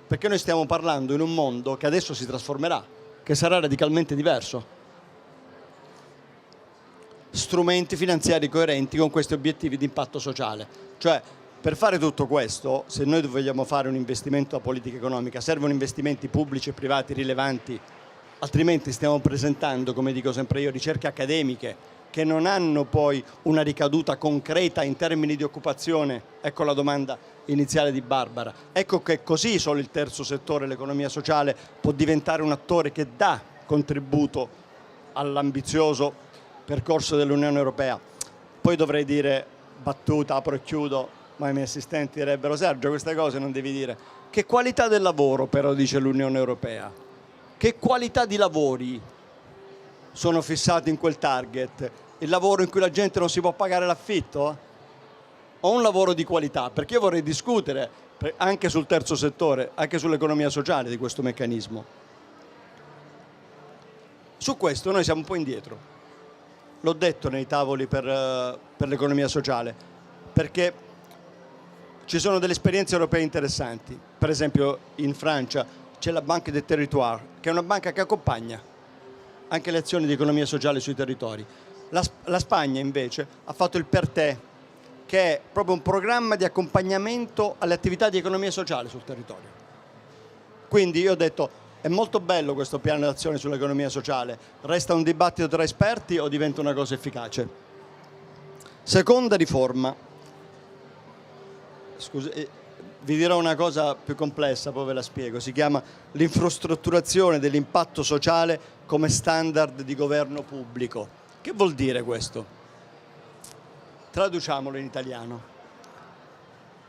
perché noi stiamo parlando in un mondo che adesso si trasformerà, che sarà radicalmente diverso. Strumenti finanziari coerenti con questi obiettivi di impatto sociale. Cioè, per fare tutto questo, se noi vogliamo fare un investimento a politica economica, servono investimenti pubblici e privati rilevanti, altrimenti stiamo presentando, come dico sempre io, ricerche accademiche che non hanno poi una ricaduta concreta in termini di occupazione. Ecco la domanda iniziale di Barbara. Ecco che così solo il terzo settore, l'economia sociale, può diventare un attore che dà contributo all'ambizioso percorso dell'Unione Europea. Poi dovrei dire, battuta, apro e chiudo, ma i miei assistenti direbbero, Sergio, queste cose non devi dire. Che qualità del lavoro però dice l'Unione Europea? Che qualità di lavori sono fissati in quel target? Il lavoro in cui la gente non si può pagare l'affitto? O un lavoro di qualità? Perché io vorrei discutere anche sul terzo settore, anche sull'economia sociale di questo meccanismo. Su questo noi siamo un po' indietro. L'ho detto nei tavoli per l'economia sociale, perché ci sono delle esperienze europee interessanti. Per esempio in Francia c'è la Banque des Territoires, che è una banca che accompagna anche le azioni di economia sociale sui territori. La Spagna invece ha fatto il Per Te, che è proprio un programma di accompagnamento alle attività di economia sociale sul territorio. Quindi io ho detto, è molto bello questo piano d'azione sull'economia sociale, resta un dibattito tra esperti o diventa una cosa efficace? Seconda riforma, scusi, vi dirò una cosa più complessa, poi ve la spiego, si chiama l'infrastrutturazione dell'impatto sociale come standard di governo pubblico. Che vuol dire questo? Traduciamolo in italiano.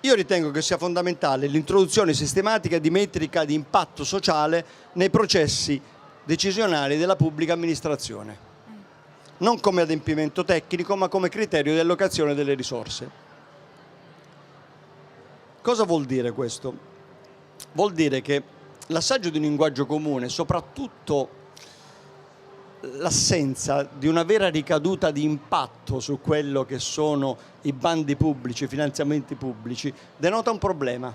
Io ritengo che sia fondamentale l'introduzione sistematica di metrica di impatto sociale nei processi decisionali della pubblica amministrazione, non come adempimento tecnico, ma come criterio di allocazione delle risorse. Cosa vuol dire questo? Vuol dire che l'assaggio di un linguaggio comune, soprattutto l'assenza di una vera ricaduta di impatto su quello che sono i bandi pubblici, i finanziamenti pubblici, denota un problema.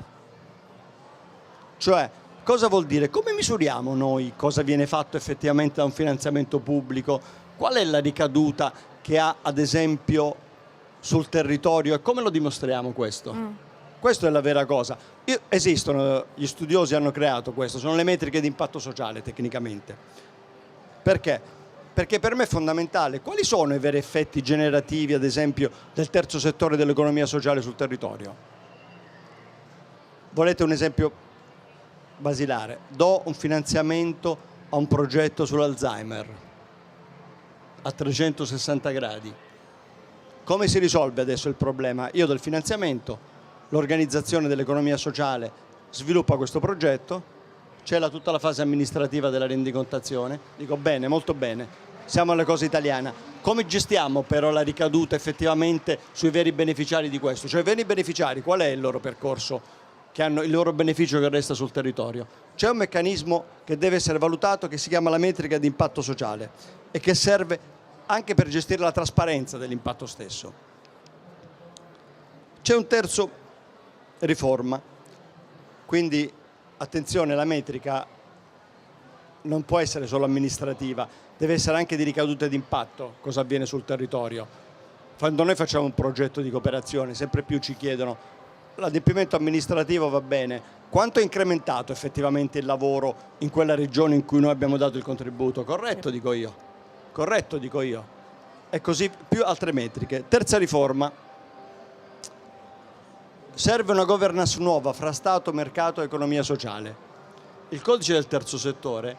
Cioè, cosa vuol dire? Come misuriamo noi cosa viene fatto effettivamente da un finanziamento pubblico? Qual è la ricaduta che ha, ad esempio, sul territorio e come lo dimostriamo questo? Questa è la vera cosa. Esistono, gli studiosi hanno creato questo, sono le metriche di impatto sociale tecnicamente. Perché? Perché per me è fondamentale quali sono i veri effetti generativi, ad esempio, del terzo settore dell'economia sociale sul territorio. Volete un esempio basilare? Do un finanziamento a un progetto sull'Alzheimer a 360 gradi. Come si risolve adesso il problema? Io do il finanziamento, l'organizzazione dell'economia sociale sviluppa questo progetto, c'è tutta la fase amministrativa della rendicontazione, dico bene, molto bene, siamo alle cose italiane. Come gestiamo però la ricaduta effettivamente sui veri beneficiari di questo? Cioè i veri beneficiari, qual è il loro percorso, che hanno il loro beneficio che resta sul territorio? C'è un meccanismo che deve essere valutato che si chiama la metrica di impatto sociale e che serve anche per gestire la trasparenza dell'impatto stesso. C'è un terzo riforma, quindi attenzione, la metrica non può essere solo amministrativa, deve essere anche di ricaduta di impatto, cosa avviene sul territorio. Quando noi facciamo un progetto di cooperazione, sempre più ci chiedono, l'adempimento amministrativo va bene, quanto è incrementato effettivamente il lavoro in quella regione in cui noi abbiamo dato il contributo? Corretto, dico io. Corretto, dico io. E così più altre metriche. Terza riforma. Serve una governance nuova fra Stato, mercato e economia sociale. Il codice del terzo settore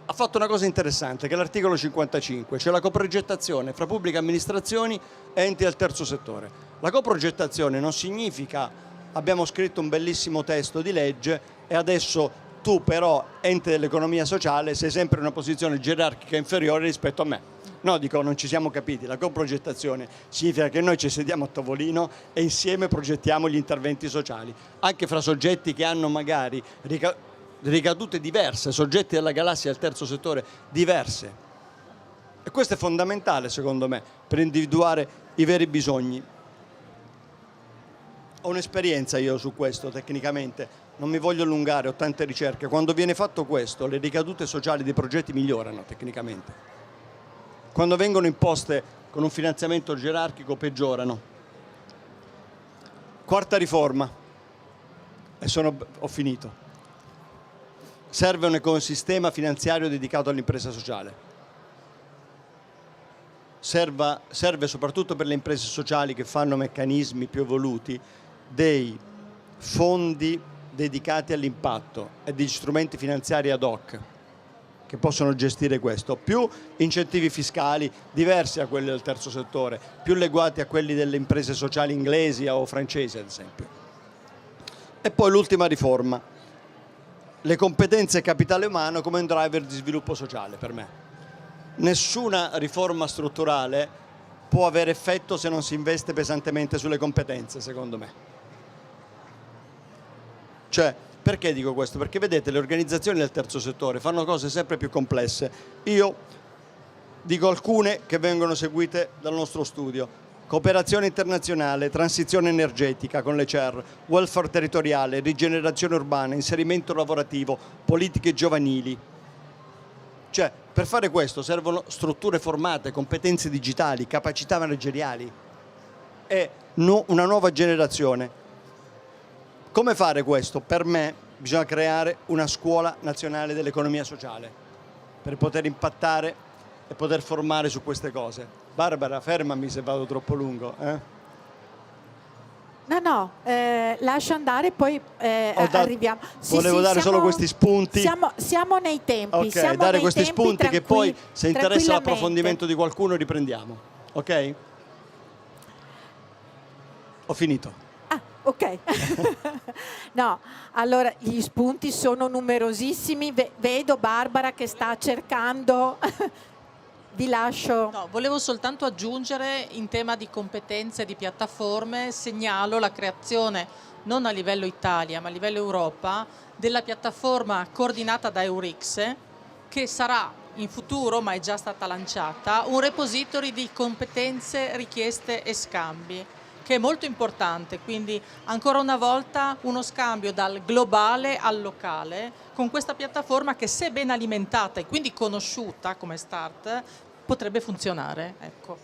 ha fatto una cosa interessante, che è l'articolo 55, cioè la coprogettazione fra pubbliche amministrazioni e enti del terzo settore. La coprogettazione non significa abbiamo scritto un bellissimo testo di legge e adesso tu però, ente dell'economia sociale, sei sempre in una posizione gerarchica inferiore rispetto a me. No, dico, non ci siamo capiti. La coprogettazione significa che noi ci sediamo a tavolino e insieme progettiamo gli interventi sociali, anche fra soggetti che hanno magari ricadute diverse, soggetti della galassia del terzo settore diverse. E questo è fondamentale, secondo me, per individuare i veri bisogni. Ho un'esperienza io su questo tecnicamente, non mi voglio allungare, ho tante ricerche. Quando viene fatto questo, le ricadute sociali dei progetti migliorano tecnicamente. Quando vengono imposte con un finanziamento gerarchico peggiorano. Quarta riforma, e ho finito. Serve un ecosistema finanziario dedicato all'impresa sociale. Serve soprattutto per le imprese sociali che fanno meccanismi più evoluti dei fondi dedicati all'impatto e degli strumenti finanziari ad hoc che possono gestire questo, più incentivi fiscali diversi da quelli del terzo settore, più legati a quelli delle imprese sociali inglesi o francesi ad esempio. E poi l'ultima riforma, le competenze e capitale umano come un driver di sviluppo sociale per me. Nessuna riforma strutturale può avere effetto se non si investe pesantemente sulle competenze, secondo me. Cioè, perché dico questo? Perché vedete, le organizzazioni del terzo settore fanno cose sempre più complesse. Io Dico alcune che vengono seguite dal nostro studio. Cooperazione internazionale, transizione energetica con le CER, welfare territoriale, rigenerazione urbana, inserimento lavorativo, politiche giovanili. Cioè, per fare questo servono strutture formate, competenze digitali, capacità manageriali e una nuova generazione. Come fare questo? Per me bisogna creare una scuola nazionale dell'economia sociale per poter impattare e poter formare su queste cose. Barbara, fermami se vado troppo lungo. No, lascia andare, poi arriviamo. Volevo dare solo questi spunti. Siamo nei tempi. Ok, siamo dare nei questi tempi spunti che poi, se interessa tranquillamente. l'approfondimento di qualcuno, riprendiamo. Ok? Ho finito. Ah, ok. No, allora gli spunti sono numerosissimi. Vedo Barbara che sta cercando. Vi lascio. No, volevo soltanto aggiungere in tema di competenze e di piattaforme, segnalo la creazione non a livello Italia ma a livello Europa della piattaforma coordinata da Eurixe, che sarà in futuro, ma è già stata lanciata, un repository di competenze, richieste e scambi, che è molto importante. Quindi ancora una volta uno scambio dal globale al locale con questa piattaforma che, se ben alimentata e quindi conosciuta come start, potrebbe funzionare. Ecco.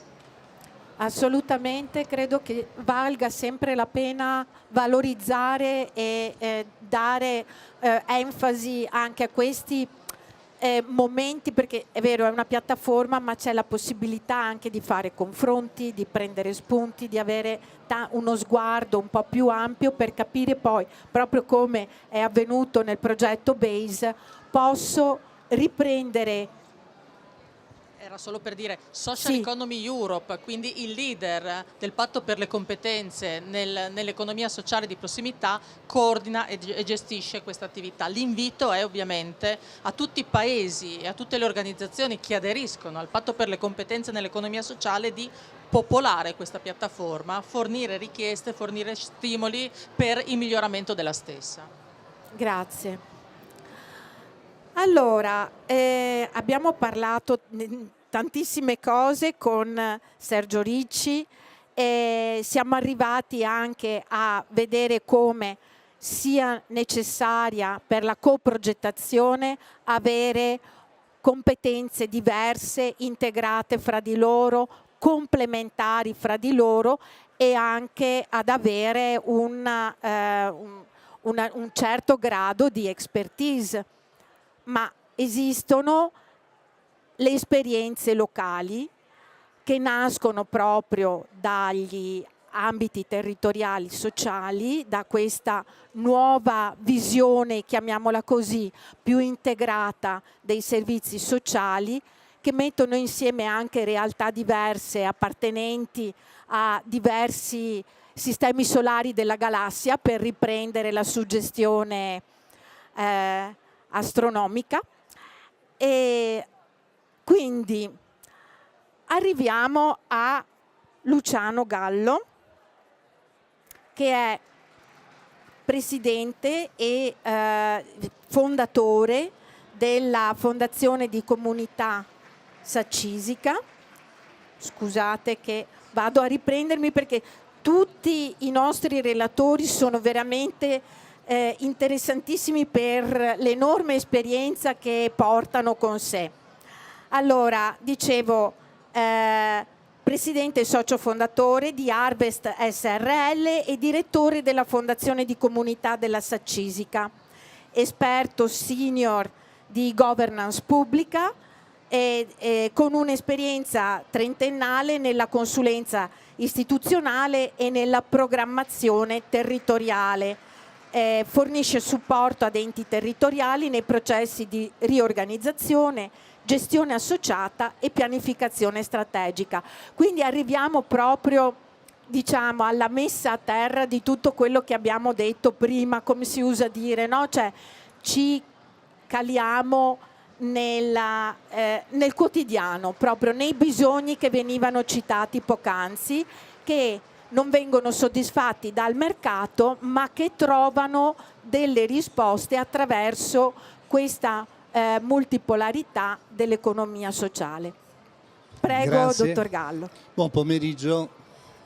Assolutamente, credo che valga sempre la pena valorizzare e dare enfasi anche a questi momenti, perché è vero, è una piattaforma, ma c'è la possibilità anche di fare confronti, di prendere spunti, di avere uno sguardo un po' più ampio per capire poi, proprio come è avvenuto nel progetto BASE, posso riprendere. Era solo per dire Social Economy Europe, quindi il leader del patto per le competenze nell'economia sociale di prossimità, coordina e gestisce questa attività. L'invito è ovviamente a tutti i paesi e a tutte le organizzazioni che aderiscono al patto per le competenze nell'economia sociale di popolare questa piattaforma, fornire richieste, fornire stimoli per il miglioramento della stessa. Grazie. Allora, abbiamo parlato tantissime cose con Sergio Ricci e siamo arrivati anche a vedere come sia necessaria per la coprogettazione avere competenze diverse, integrate fra di loro, complementari fra di loro, e anche ad avere un certo grado di expertise. Ma esistono le esperienze locali che nascono proprio dagli ambiti territoriali sociali, da questa nuova visione, chiamiamola così, più integrata dei servizi sociali, che mettono insieme anche realtà diverse appartenenti a diversi sistemi solari della galassia, per riprendere la suggestione astronomica. E quindi arriviamo a Luciano Gallo, che è presidente e fondatore della Fondazione di Comunità Saccisica. Scusate che vado a riprendermi, perché tutti i nostri relatori sono veramente interessantissimi per l'enorme esperienza che portano con sé. Allora, dicevo, presidente e socio fondatore di Harvest SRL e direttore della Fondazione di Comunità della Saccisica, esperto senior di governance pubblica e con un'esperienza trentennale nella consulenza istituzionale e nella programmazione territoriale. Fornisce supporto ad enti territoriali nei processi di riorganizzazione, gestione associata e pianificazione strategica. Quindi arriviamo proprio, diciamo, alla messa a terra di tutto quello che abbiamo detto prima, come si usa dire, no? Cioè, ci caliamo nel quotidiano, proprio nei bisogni che venivano citati poc'anzi, che non vengono soddisfatti dal mercato, ma che trovano delle risposte attraverso questa multipolarità dell'economia sociale. Prego, Grazie. dottor Gallo. Buon pomeriggio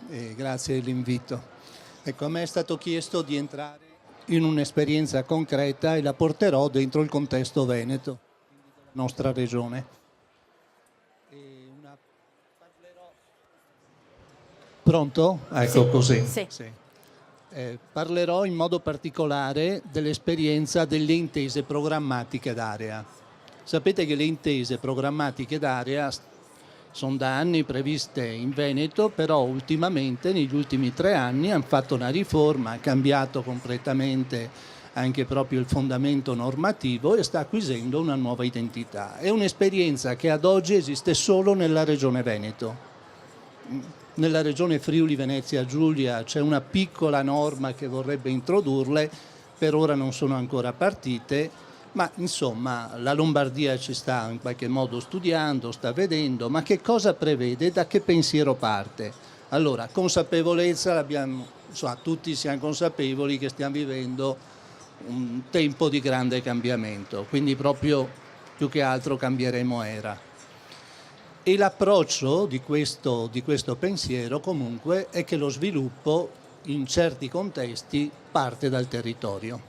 e grazie dell'invito. Ecco, a me è stato chiesto di entrare in un'esperienza concreta e la porterò dentro il contesto veneto, della nostra regione. Pronto? Ecco, Sì, così. sì. Parlerò in modo particolare dell'esperienza delle intese programmatiche d'area. Sapete che le intese programmatiche d'area sono da anni previste in Veneto, però ultimamente, negli ultimi 3 anni, hanno fatto una riforma, ha cambiato completamente anche proprio il fondamento normativo e sta acquisendo una nuova identità. È un'esperienza che ad oggi esiste solo nella regione Veneto. Nella regione Friuli Venezia Giulia c'è una piccola norma che vorrebbe introdurle, per ora non sono ancora partite, ma insomma la Lombardia ci sta in qualche modo studiando, sta vedendo, ma che cosa prevede, da che pensiero parte? Allora, consapevolezza l'abbiamo, insomma, tutti siamo consapevoli che stiamo vivendo un tempo di grande cambiamento, quindi proprio più che altro cambieremo era. E l'approccio di questo pensiero comunque è che lo sviluppo in certi contesti parte dal territorio,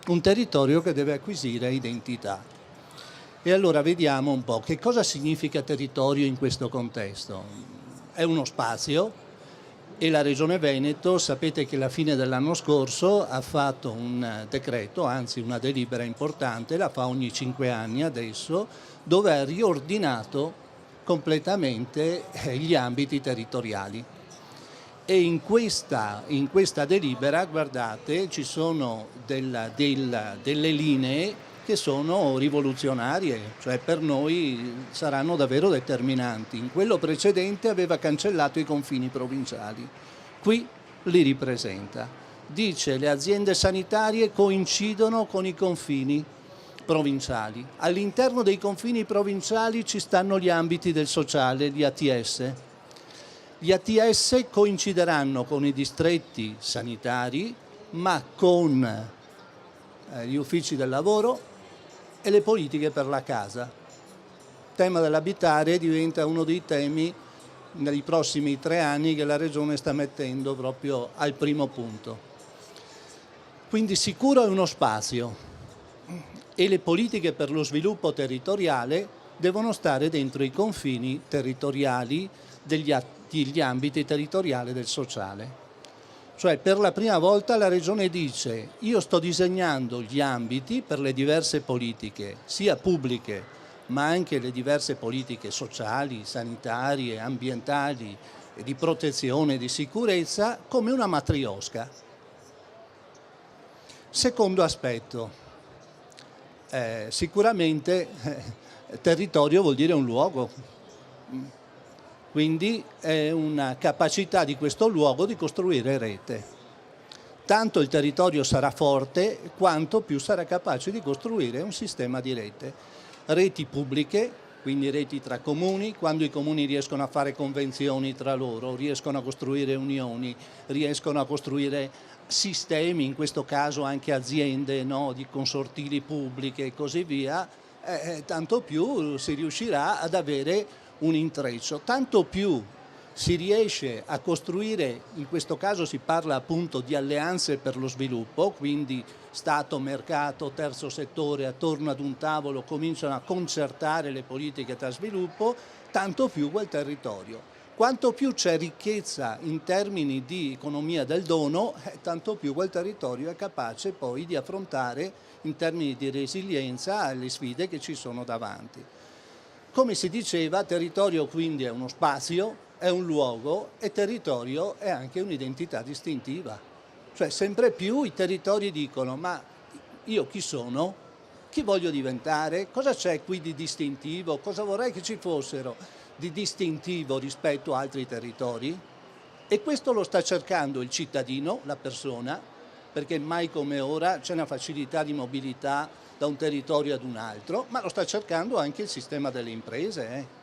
un territorio che deve acquisire identità. E allora vediamo un po' che cosa significa territorio in questo contesto. È uno spazio e la Regione Veneto, sapete che alla fine dell'anno scorso ha fatto un decreto, anzi una delibera importante, la fa ogni 5 anni adesso, dove ha riordinato completamente gli ambiti territoriali. E in questa delibera, guardate, ci sono delle linee che sono rivoluzionarie, cioè per noi saranno davvero determinanti. In quello precedente aveva cancellato i confini provinciali, qui li ripresenta. Dice: le aziende sanitarie coincidono con i confini provinciali. All'interno dei confini provinciali ci stanno gli ambiti del sociale, gli ATS. Gli ATS coincideranno con i distretti sanitari, ma con gli uffici del lavoro e le politiche per la casa. Il tema dell'abitare diventa uno dei temi nei prossimi 3 anni che la Regione sta mettendo proprio al primo punto. Quindi sicuro è uno spazio, e le politiche per lo sviluppo territoriale devono stare dentro i confini territoriali degli ambiti territoriali del sociale. Cioè, per la prima volta la Regione dice: io sto disegnando gli ambiti per le diverse politiche, sia pubbliche ma anche le diverse politiche sociali, sanitarie, ambientali, di protezione, di sicurezza, come una matriosca. Secondo aspetto. Sicuramente territorio vuol dire un luogo, quindi è una capacità di questo luogo di costruire rete. Tanto il territorio sarà forte quanto più sarà capace di costruire un sistema di rete. Reti pubbliche, quindi reti tra comuni, quando i comuni riescono a fare convenzioni tra loro, riescono a costruire unioni, riescono a costruire sistemi, in questo caso anche aziende, no, di consortili pubbliche e così via, tanto più si riuscirà ad avere un intreccio, tanto più si riesce a costruire, in questo caso si parla appunto di alleanze per lo sviluppo, quindi Stato, mercato, terzo settore attorno ad un tavolo cominciano a concertare le politiche da sviluppo, tanto più quel territorio. Quanto più c'è ricchezza in termini di economia del dono, tanto più quel territorio è capace poi di affrontare in termini di resilienza le sfide che ci sono davanti. Come si diceva, territorio quindi è uno spazio, è un luogo, e territorio è anche un'identità distintiva. Cioè sempre più i territori dicono: ma io chi sono? Chi voglio diventare? Cosa c'è qui di distintivo? Cosa vorrei che ci fossero di distintivo rispetto a altri territori? E questo lo sta cercando il cittadino, la persona, perché mai come ora c'è una facilità di mobilità da un territorio ad un altro, ma lo sta cercando anche il sistema delle imprese.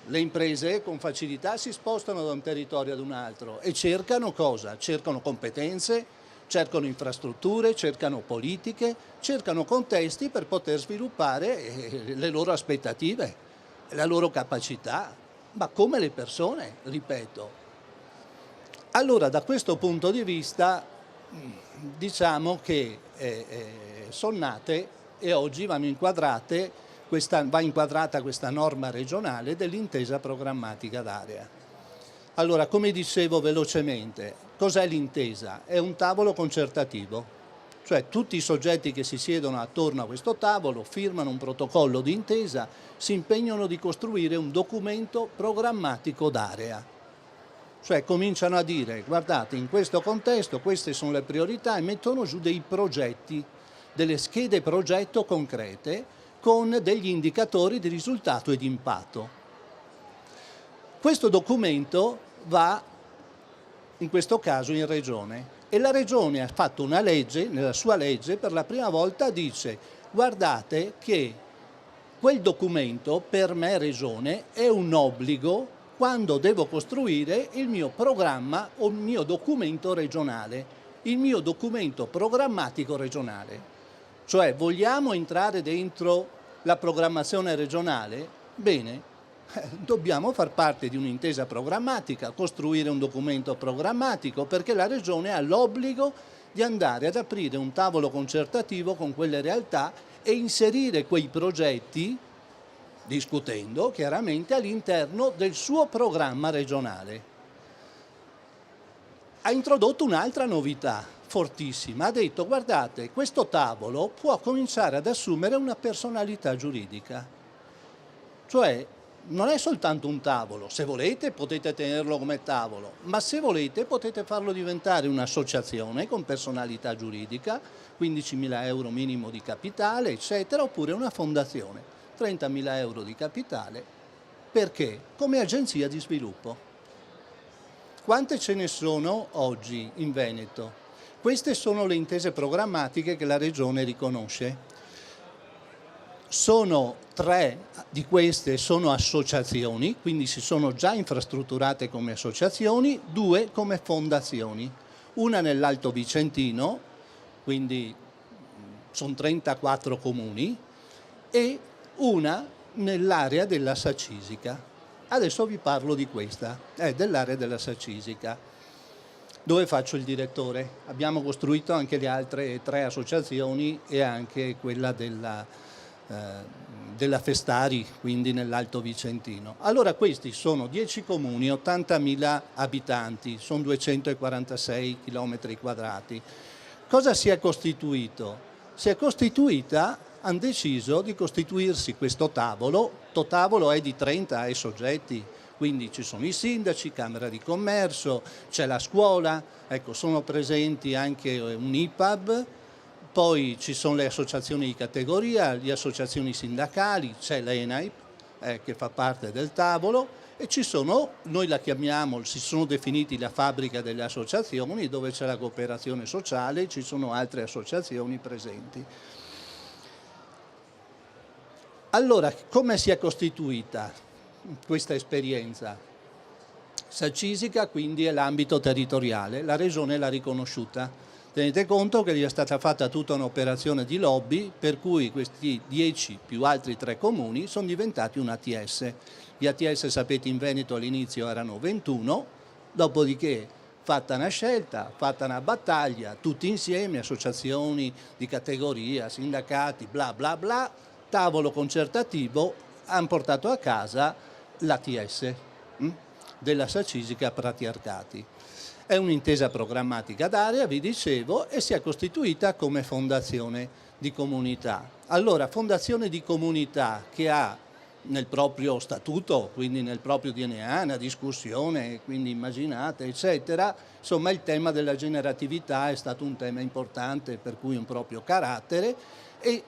Le imprese con facilità si spostano da un territorio ad un altro e cercano cosa? Cercano competenze, cercano infrastrutture, cercano politiche, cercano contesti per poter sviluppare le loro aspettative, la loro capacità. ma come le persone, ripeto. Allora, da questo punto di vista, diciamo che sono nate e oggi va inquadrata questa norma regionale dell'intesa programmatica d'area. Allora, come dicevo velocemente, cos'è l'intesa? È un tavolo concertativo, cioè tutti i soggetti che si siedono attorno a questo tavolo firmano un protocollo di intesa, si impegnano di costruire un documento programmatico d'area. Cioè cominciano a dire, guardate, in questo contesto queste sono le priorità, e mettono giù dei progetti, delle schede progetto concrete con degli indicatori di risultato e di impatto. Questo documento va, in questo caso, in Regione, e la Regione ha fatto una legge, nella sua legge per la prima volta dice, guardate che quel documento per me Regione è un obbligo quando devo costruire il mio programma o il mio documento regionale, il mio documento programmatico regionale. Cioè, vogliamo entrare dentro la programmazione regionale? Bene, dobbiamo far parte di un'intesa programmatica, costruire un documento programmatico, perché la Regione ha l'obbligo di andare ad aprire un tavolo concertativo con quelle realtà e inserire quei progetti, discutendo chiaramente all'interno del suo programma regionale. Ha introdotto un'altra novità fortissima, ha detto guardate, questo tavolo può cominciare ad assumere una personalità giuridica, cioè non è soltanto un tavolo, se volete potete tenerlo come tavolo, ma se volete potete farlo diventare un'associazione con personalità giuridica, 15.000 euro minimo di capitale, eccetera, oppure una fondazione. 30.000 euro di capitale, perché? Come agenzia di sviluppo. Quante ce ne sono oggi in Veneto? Queste sono le intese programmatiche che la Regione riconosce. 3 di queste sono associazioni, quindi si sono già infrastrutturate come associazioni, 2 come fondazioni. Una nell'Alto Vicentino, quindi sono 34 comuni, e una nell'area della Sacisica. Adesso vi parlo di questa, dell'area della Sacisica, dove faccio il direttore. Abbiamo costruito anche le altre 3 associazioni e anche quella della Festari, quindi nell'Alto Vicentino. Allora questi sono 10 comuni, 80.000 abitanti, sono 246 km quadrati. Cosa si è costituito? Hanno deciso di costituirsi questo tavolo è di 30 soggetti, quindi ci sono i sindaci, Camera di Commercio, c'è la scuola, ecco, sono presenti anche un IPAB, poi ci sono le associazioni di categoria, le associazioni sindacali, c'è l'ENAIP che fa parte del tavolo, e ci sono, noi la chiamiamo, si sono definiti la fabbrica delle associazioni, dove c'è la cooperazione sociale, ci sono altre associazioni presenti. Allora, come si è costituita questa esperienza? Sacisica quindi è l'ambito territoriale, la Regione l'ha riconosciuta. Tenete conto che gli è stata fatta tutta un'operazione di lobby per cui questi 10 più altri 3 comuni sono diventati un ATS. Gli ATS, sapete, in Veneto all'inizio erano 21, dopodiché fatta una scelta, fatta una battaglia, tutti insieme, associazioni di categoria, sindacati, bla bla bla, tavolo concertativo, hanno portato a casa l'ATS della Sacisica Prati Arcati. È un'intesa programmatica d'area, vi dicevo, e si è costituita come fondazione di comunità. Allora, fondazione di comunità che ha nel proprio statuto, quindi nel proprio DNA, una discussione, quindi immaginate, eccetera, insomma il tema della generatività è stato un tema importante, per cui un proprio carattere, e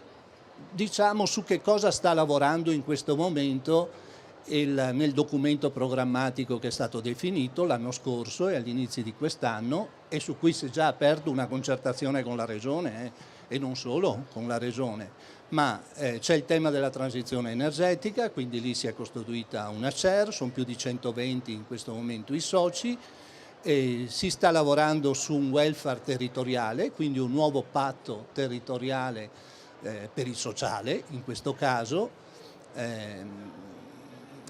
diciamo su che cosa sta lavorando in questo momento nel documento programmatico che è stato definito l'anno scorso e agli inizi di quest'anno, e su cui si è già aperta una concertazione con la Regione e non solo con la Regione, ma c'è il tema della transizione energetica, quindi lì si è costituita una CER, sono più di 120 in questo momento i soci, e si sta lavorando su un welfare territoriale, quindi un nuovo patto territoriale per il sociale in questo caso,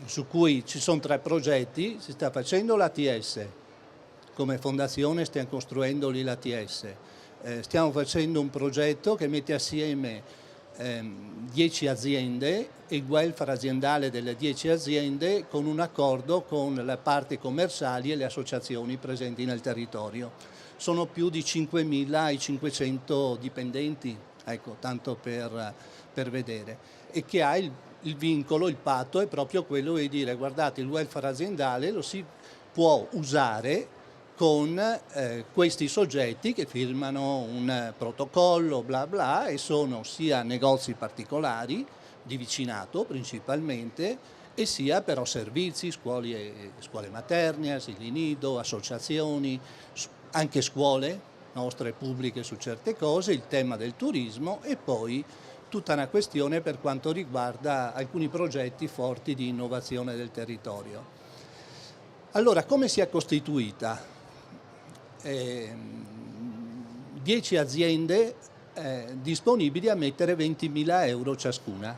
su cui ci sono 3 progetti. Si sta facendo l'ATS, come fondazione stiamo costruendo lì l'ATS. Stiamo facendo un progetto che mette assieme 10 aziende e il welfare aziendale delle 10 aziende con un accordo con le parti commerciali e le associazioni presenti nel territorio. Sono più di 5.500 dipendenti, ecco, tanto per vedere, e che ha il vincolo, il patto è proprio quello di dire: guardate, il welfare aziendale lo si può usare con questi soggetti che firmano un protocollo bla bla, e sono sia negozi particolari di vicinato principalmente, e sia però servizi, scuole materne, asili nido, associazioni, anche scuole nostre pubbliche su certe cose, il tema del turismo, e poi tutta una questione per quanto riguarda alcuni progetti forti di innovazione del territorio. Allora, come si è costituita? 10 aziende disponibili a mettere 20.000 euro ciascuna.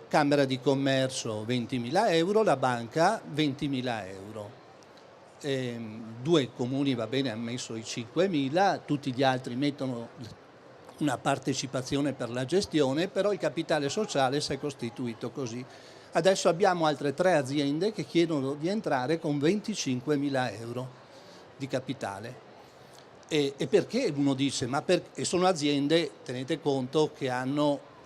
Camera di Commercio 20.000 euro, la banca 20.000 euro. 2 comuni, va bene, hanno messo i 5.000, tutti gli altri mettono una partecipazione per la gestione, però il capitale sociale si è costituito così. Adesso abbiamo altre 3 aziende che chiedono di entrare con 25.000 euro di capitale. E perché uno dice, e sono aziende, tenete conto, che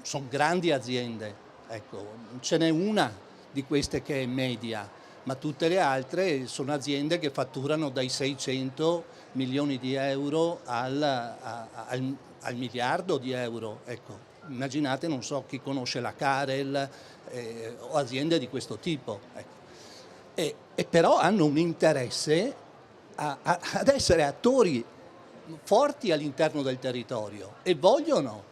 sono grandi aziende, ecco, ce n'è una di queste che è media, ma tutte le altre sono aziende che fatturano dai 600 milioni di euro al miliardo di euro, ecco. Immaginate, non so chi conosce la Carel o aziende di questo tipo, ecco. E però hanno un interesse ad essere attori forti all'interno del territorio e vogliono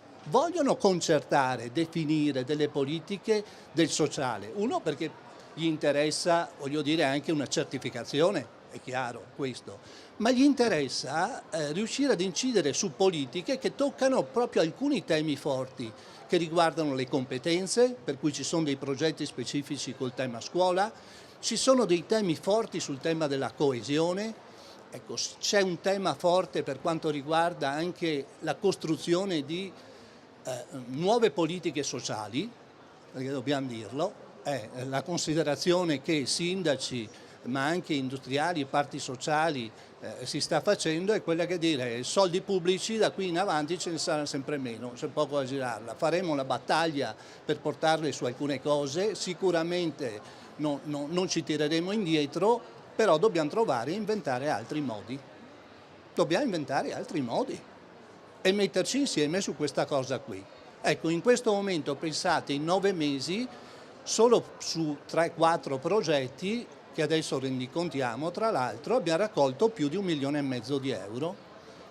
concertare, definire delle politiche del sociale. Uno, perché gli interessa, voglio dire, anche una certificazione, è chiaro questo, ma gli interessa riuscire ad incidere su politiche che toccano proprio alcuni temi forti che riguardano le competenze, per cui ci sono dei progetti specifici col tema scuola, ci sono dei temi forti sul tema della coesione. Ecco, c'è un tema forte per quanto riguarda anche la costruzione di nuove politiche sociali, perché dobbiamo dirlo, la considerazione che sindaci, ma anche industriali e parti sociali si sta facendo è quella che dire soldi pubblici da qui in avanti ce ne sarà sempre meno, c'è poco da girarla. Faremo la battaglia per portarle su alcune cose, sicuramente non ci tireremo indietro, però dobbiamo trovare e inventare altri modi. Dobbiamo inventare altri modi e metterci insieme su questa cosa qui. Ecco, in questo momento pensate, in 9 mesi, solo su 3-4 progetti, che adesso rendicontiamo, tra l'altro, abbiamo raccolto più di 1,5 milioni di euro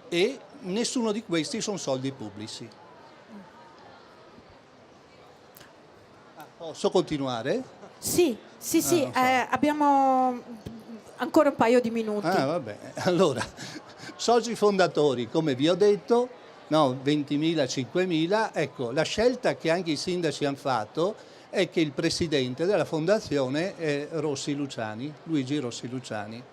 e nessuno di questi sono soldi pubblici. Posso continuare? Sì, sì, sì, non so. abbiamo ancora un paio di minuti. Vabbè. Allora, soci fondatori, come vi ho detto, 20.000, 5.000, ecco, la scelta che anche i sindaci hanno fatto è che il presidente della fondazione è Luigi Rossi Luciani,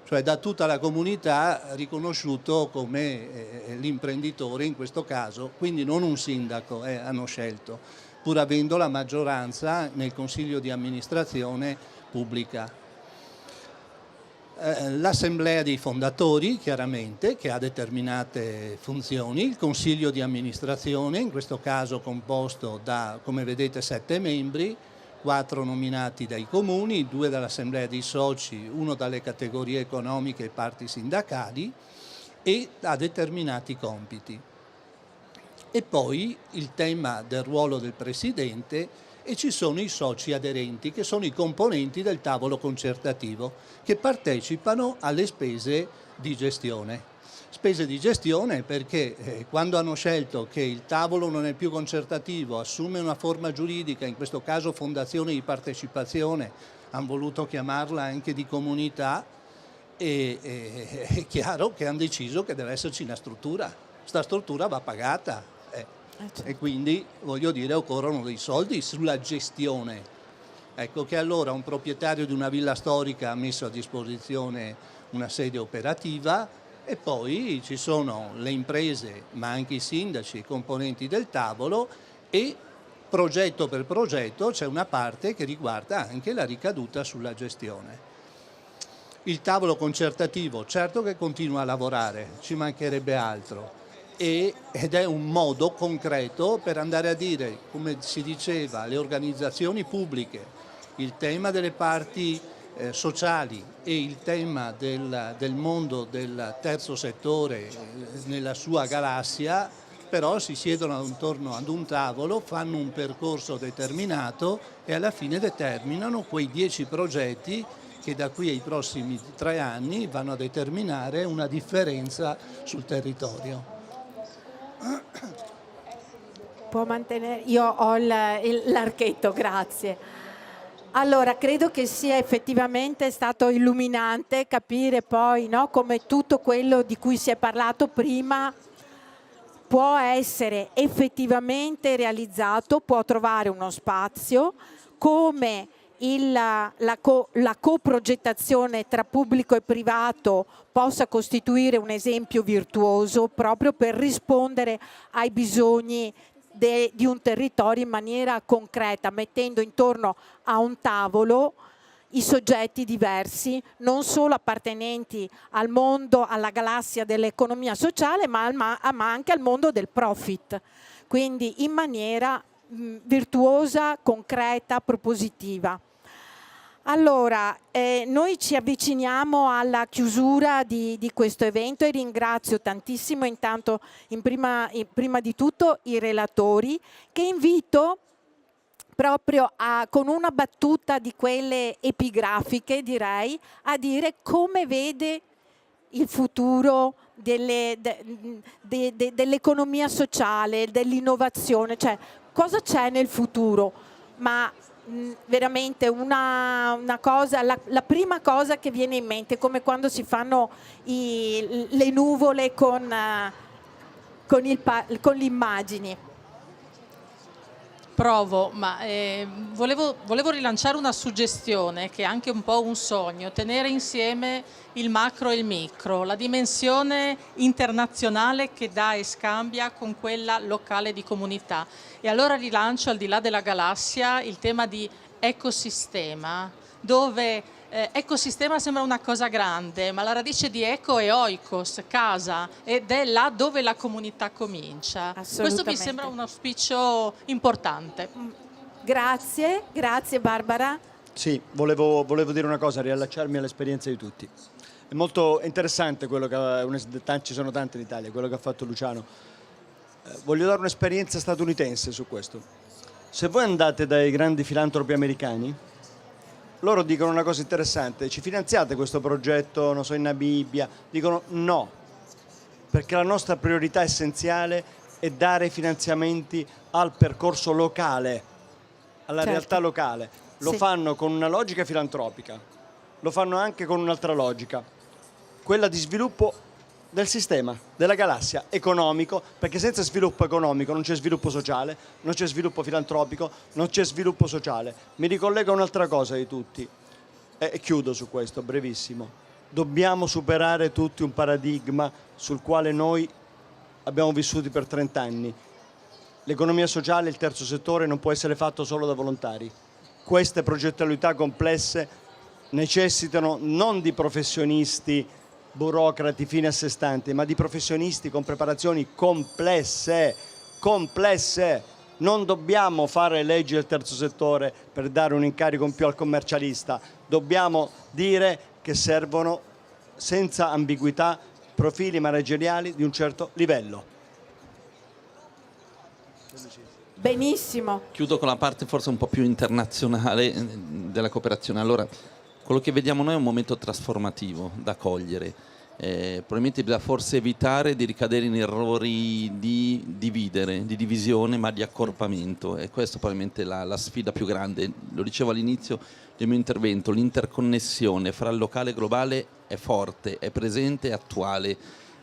cioè da tutta la comunità riconosciuto come l'imprenditore in questo caso, quindi non un sindaco, hanno scelto, pur avendo la maggioranza nel consiglio di amministrazione pubblica. L'assemblea dei fondatori, chiaramente, che ha determinate funzioni, il consiglio di amministrazione, in questo caso composto da, come vedete, 7 membri, 4 nominati dai comuni, 2 dall'assemblea dei soci, 1 dalle categorie economiche e parti sindacali, e ha determinati compiti. E poi il tema del ruolo del presidente, e ci sono i soci aderenti, che sono i componenti del tavolo concertativo, che partecipano alle spese di gestione. Spese di gestione perché quando hanno scelto che il tavolo non è più concertativo, assume una forma giuridica, in questo caso fondazione di partecipazione, hanno voluto chiamarla anche di comunità, è chiaro che hanno deciso che deve esserci una struttura. Questa struttura va pagata. E quindi, voglio dire, occorrono dei soldi sulla gestione. Ecco che allora un proprietario di una villa storica ha messo a disposizione una sede operativa e poi ci sono le imprese, ma anche i sindaci, i componenti del tavolo, e progetto per progetto c'è una parte che riguarda anche la ricaduta sulla gestione. Il tavolo concertativo certo che continua a lavorare, ci mancherebbe altro, ed è un modo concreto per andare a dire, come si diceva, alle organizzazioni pubbliche, il tema delle parti sociali e il tema del mondo del terzo settore nella sua galassia, però si siedono intorno ad un tavolo, fanno un percorso determinato e alla fine determinano quei 10 progetti che da qui ai prossimi 3 anni vanno a determinare una differenza sul territorio. Può mantenere? Io ho l'archetto, grazie. Allora, credo che sia effettivamente stato illuminante capire poi, no, come tutto quello di cui si è parlato prima può essere effettivamente realizzato, può trovare uno spazio, come la coprogettazione tra pubblico e privato possa costituire un esempio virtuoso proprio per rispondere ai bisogni di un territorio in maniera concreta, mettendo intorno a un tavolo i soggetti diversi, non solo appartenenti al mondo, alla galassia dell'economia sociale, ma anche al mondo del profit, quindi in maniera virtuosa, concreta, propositiva. Allora, noi ci avviciniamo alla chiusura di questo evento e ringrazio tantissimo intanto prima di tutto i relatori, che invito proprio con una battuta di quelle epigrafiche, direi, a dire come vede il futuro dell'economia sociale, dell'innovazione, cioè cosa c'è nel futuro, ma veramente una cosa, la prima cosa che viene in mente, come quando si fanno le nuvole con le immagini. Provo, ma volevo rilanciare una suggestione che è anche un po' un sogno, tenere insieme il macro e il micro, la dimensione internazionale che dà e scambia con quella locale di comunità. E allora rilancio, al di là della galassia, il tema di ecosistema, dove ecosistema sembra una cosa grande, ma la radice di eco è oikos, casa, ed è là dove la comunità comincia. Questo mi sembra un auspicio importante. Grazie Barbara. Sì, volevo dire una cosa, riallacciarmi all'esperienza di tutti. È molto interessante quello che ci sono tanti in Italia, quello che ha fatto Luciano. Voglio dare un'esperienza statunitense su questo. Se voi andate dai grandi filantropi americani, loro dicono una cosa interessante: ci finanziate questo progetto, non so, in Namibia? Dicono no, perché la nostra priorità essenziale è dare finanziamenti al percorso locale, alla realtà locale. Lo fanno con una logica filantropica, lo fanno anche con un'altra logica, quella di sviluppo del sistema, della galassia, economico, perché senza sviluppo economico non c'è sviluppo sociale, non c'è sviluppo filantropico, non c'è sviluppo sociale. Mi ricollego a un'altra cosa di tutti e chiudo su questo, brevissimo. Dobbiamo superare tutti un paradigma sul quale noi abbiamo vissuto per 30 anni. L'economia sociale, il terzo settore non può essere fatto solo da volontari. Queste progettualità complesse necessitano non di professionisti burocrati fini a sé stanti, ma di professionisti con preparazioni complesse. Non dobbiamo fare leggi del terzo settore per dare un incarico in più al commercialista, dobbiamo dire che servono senza ambiguità profili manageriali di un certo livello. Benissimo. Chiudo con la parte forse un po' più internazionale della cooperazione. Allora, quello che vediamo noi è un momento trasformativo da cogliere. Probabilmente bisogna forse evitare di ricadere in errori di dividere, di divisione, ma di accorpamento. E questa probabilmente è la sfida più grande. Lo dicevo all'inizio del mio intervento, l'interconnessione fra il locale e il globale è forte, è presente, è attuale.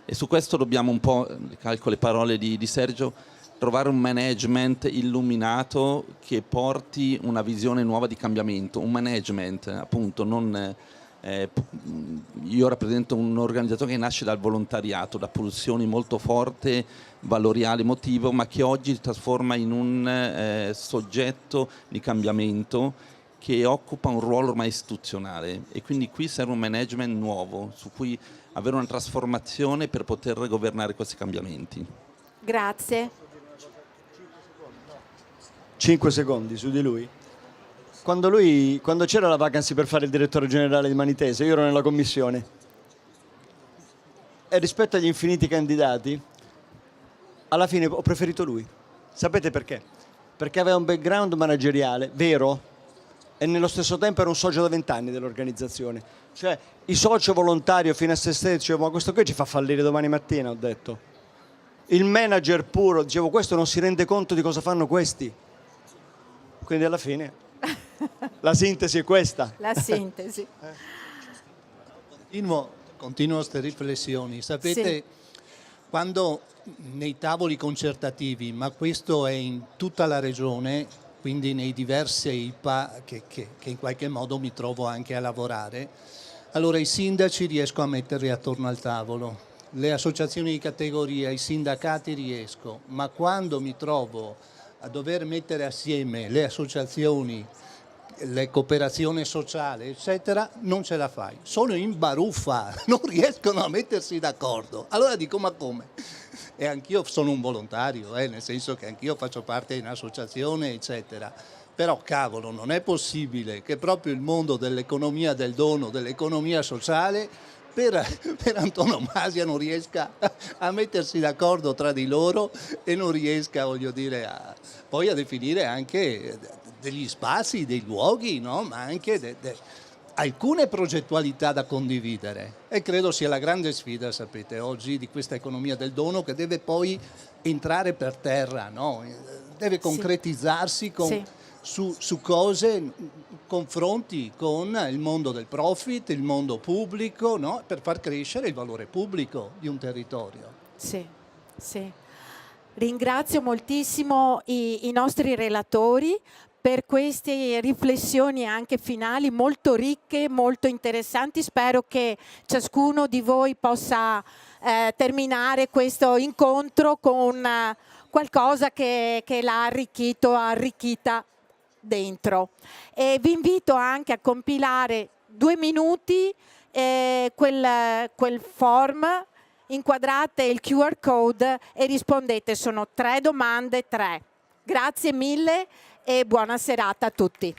E su questo dobbiamo un po', calco le parole di Sergio, trovare un management illuminato che porti una visione nuova di cambiamento, un management appunto non... io rappresento un'organizzazione che nasce dal volontariato, da pulsioni molto forte, valoriale, emotivo, ma che oggi si trasforma in un soggetto di cambiamento che occupa un ruolo ormai istituzionale, e quindi qui serve un management nuovo su cui avere una trasformazione per poter governare questi cambiamenti. Grazie. 5 secondi su di lui. Quando c'era la vacancy per fare il direttore generale di Manitese, io ero nella commissione, e rispetto agli infiniti candidati, alla fine ho preferito lui. Sapete perché? Perché aveva un background manageriale vero e nello stesso tempo era un socio da 20 anni dell'organizzazione. Cioè, i socio volontario fino a se stesso, dicevo, ma questo qui ci fa fallire domani mattina, ho detto. Il manager puro, dicevo, questo non si rende conto di cosa fanno questi. Quindi alla fine... La sintesi è questa. La sintesi. Continuo queste riflessioni. Sapete, Sì. quando nei tavoli concertativi, ma questo è in tutta la regione, quindi nei diversi IPA che in qualche modo mi trovo anche a lavorare, allora i sindaci riesco a metterli attorno al tavolo, le associazioni di categoria, i sindacati riesco, ma quando mi trovo a dover mettere assieme le associazioni, le cooperazione sociale, eccetera, non ce la fai. Sono in baruffa, non riescono a mettersi d'accordo. Allora dico, ma come? E anch'io sono un volontario, nel senso che anch'io faccio parte di un'associazione, eccetera. Però, cavolo, non è possibile che proprio il mondo dell'economia del dono, dell'economia sociale, per antonomasia non riesca a mettersi d'accordo tra di loro e non riesca, voglio dire, poi a definire anche degli spazi, dei luoghi, no? Ma anche alcune progettualità da condividere. E credo sia la grande sfida, sapete, oggi di questa economia del dono, che deve poi entrare per terra, no? Deve concretizzarsi su cose, confronti con il mondo del profit, il mondo pubblico, no? Per far crescere il valore pubblico di un territorio. Sì, sì. Ringrazio moltissimo i nostri relatori per queste riflessioni anche finali molto ricche, molto interessanti. Spero che ciascuno di voi possa terminare questo incontro con qualcosa che l'ha arricchita dentro. E vi invito anche a compilare 2 minuti quel form, inquadrate il QR code e rispondete. Sono 3 domande, 3. Grazie mille e buona serata a tutti.